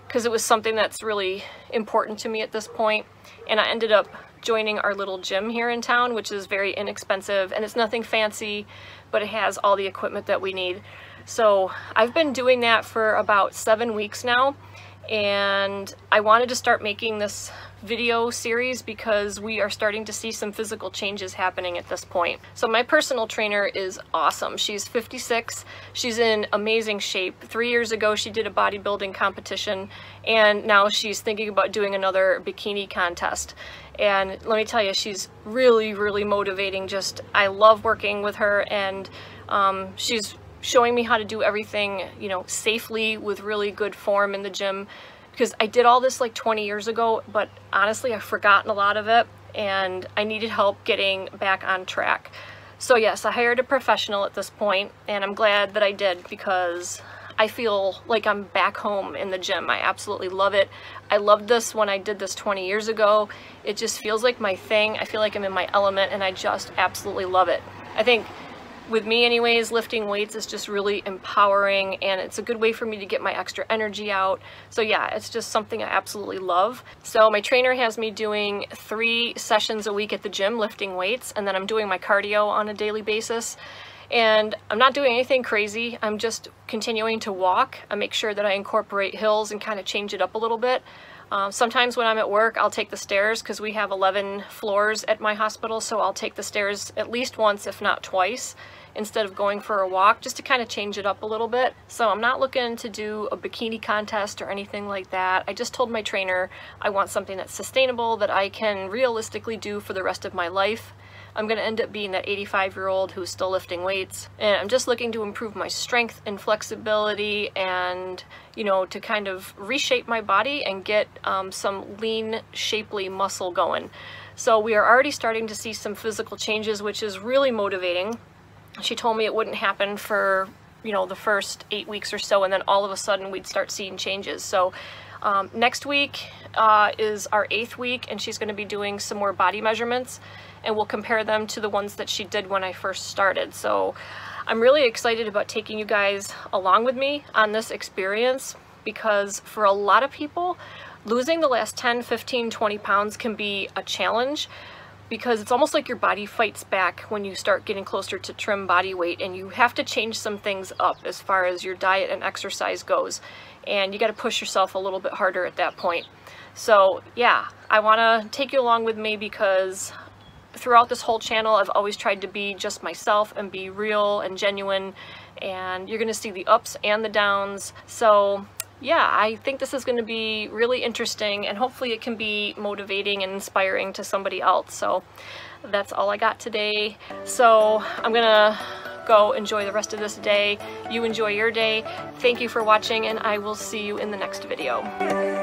because it was something that's really important to me at this point. And I ended up joining our little gym here in town, which is very inexpensive, and it's nothing fancy, but it has all the equipment that we need. So I've been doing that for about 7 weeks now, and I wanted to start making this video series because we are starting to see some physical changes happening at this point. So my personal trainer is awesome. She's 56. She's in amazing shape. 3 years ago she did a bodybuilding competition, and now she's thinking about doing another bikini contest. And let me tell you, she's really, really motivating. Just, I love working with her, and she's showing me how to do everything, you know, safely with really good form in the gym, because I did all this like 20 years ago, but honestly I've forgotten a lot of it, and I needed help getting back on track. So yes, I hired a professional at this point, and I'm glad that I did, because I feel like I'm back home in the gym. I absolutely love it. I loved this when I did this 20 years ago. It just feels like my thing. I feel like I'm in my element, and I just absolutely love it. I think with me anyways, lifting weights is just really empowering, and it's a good way for me to get my extra energy out. So yeah, it's just something I absolutely love. So my trainer has me doing 3 sessions a week at the gym lifting weights, and then I'm doing my cardio on a daily basis. And I'm not doing anything crazy. I'm just continuing to walk. I make sure that I incorporate hills and kind of change it up a little bit. Sometimes when I'm at work, I'll take the stairs because we have 11 floors at my hospital, so I'll take the stairs at least once, if not twice, instead of going for a walk, just to kind of change it up a little bit. So I'm not looking to do a bikini contest or anything like that. I just told my trainer I want something that's sustainable, that I can realistically do for the rest of my life. I'm going to end up being that 85-year-old who's still lifting weights, and I'm just looking to improve my strength and flexibility and, you know, to kind of reshape my body and get some lean, shapely muscle going. So we are already starting to see some physical changes, which is really motivating. She told me it wouldn't happen for, you know, the first 8 weeks or so, and then all of a sudden we'd start seeing changes. So next week is our 8th week, and she's going to be doing some more body measurements, and we'll compare them to the ones that she did when I first started. So I'm really excited about taking you guys along with me on this experience, because for a lot of people, losing the last 10, 15, 20 pounds can be a challenge, because it's almost like your body fights back when you start getting closer to trim body weight, and you have to change some things up as far as your diet and exercise goes, and you got to push yourself a little bit harder at that point. So yeah, I want to take you along with me, because throughout this whole channel I've always tried to be just myself and be real and genuine, and you're gonna see the ups and the downs. So yeah, I think this is going to be really interesting, and hopefully it can be motivating and inspiring to somebody else. So that's all I got today. So I'm gonna go enjoy the rest of this day. You enjoy your day. Thank you for watching, and I will see you in the next video.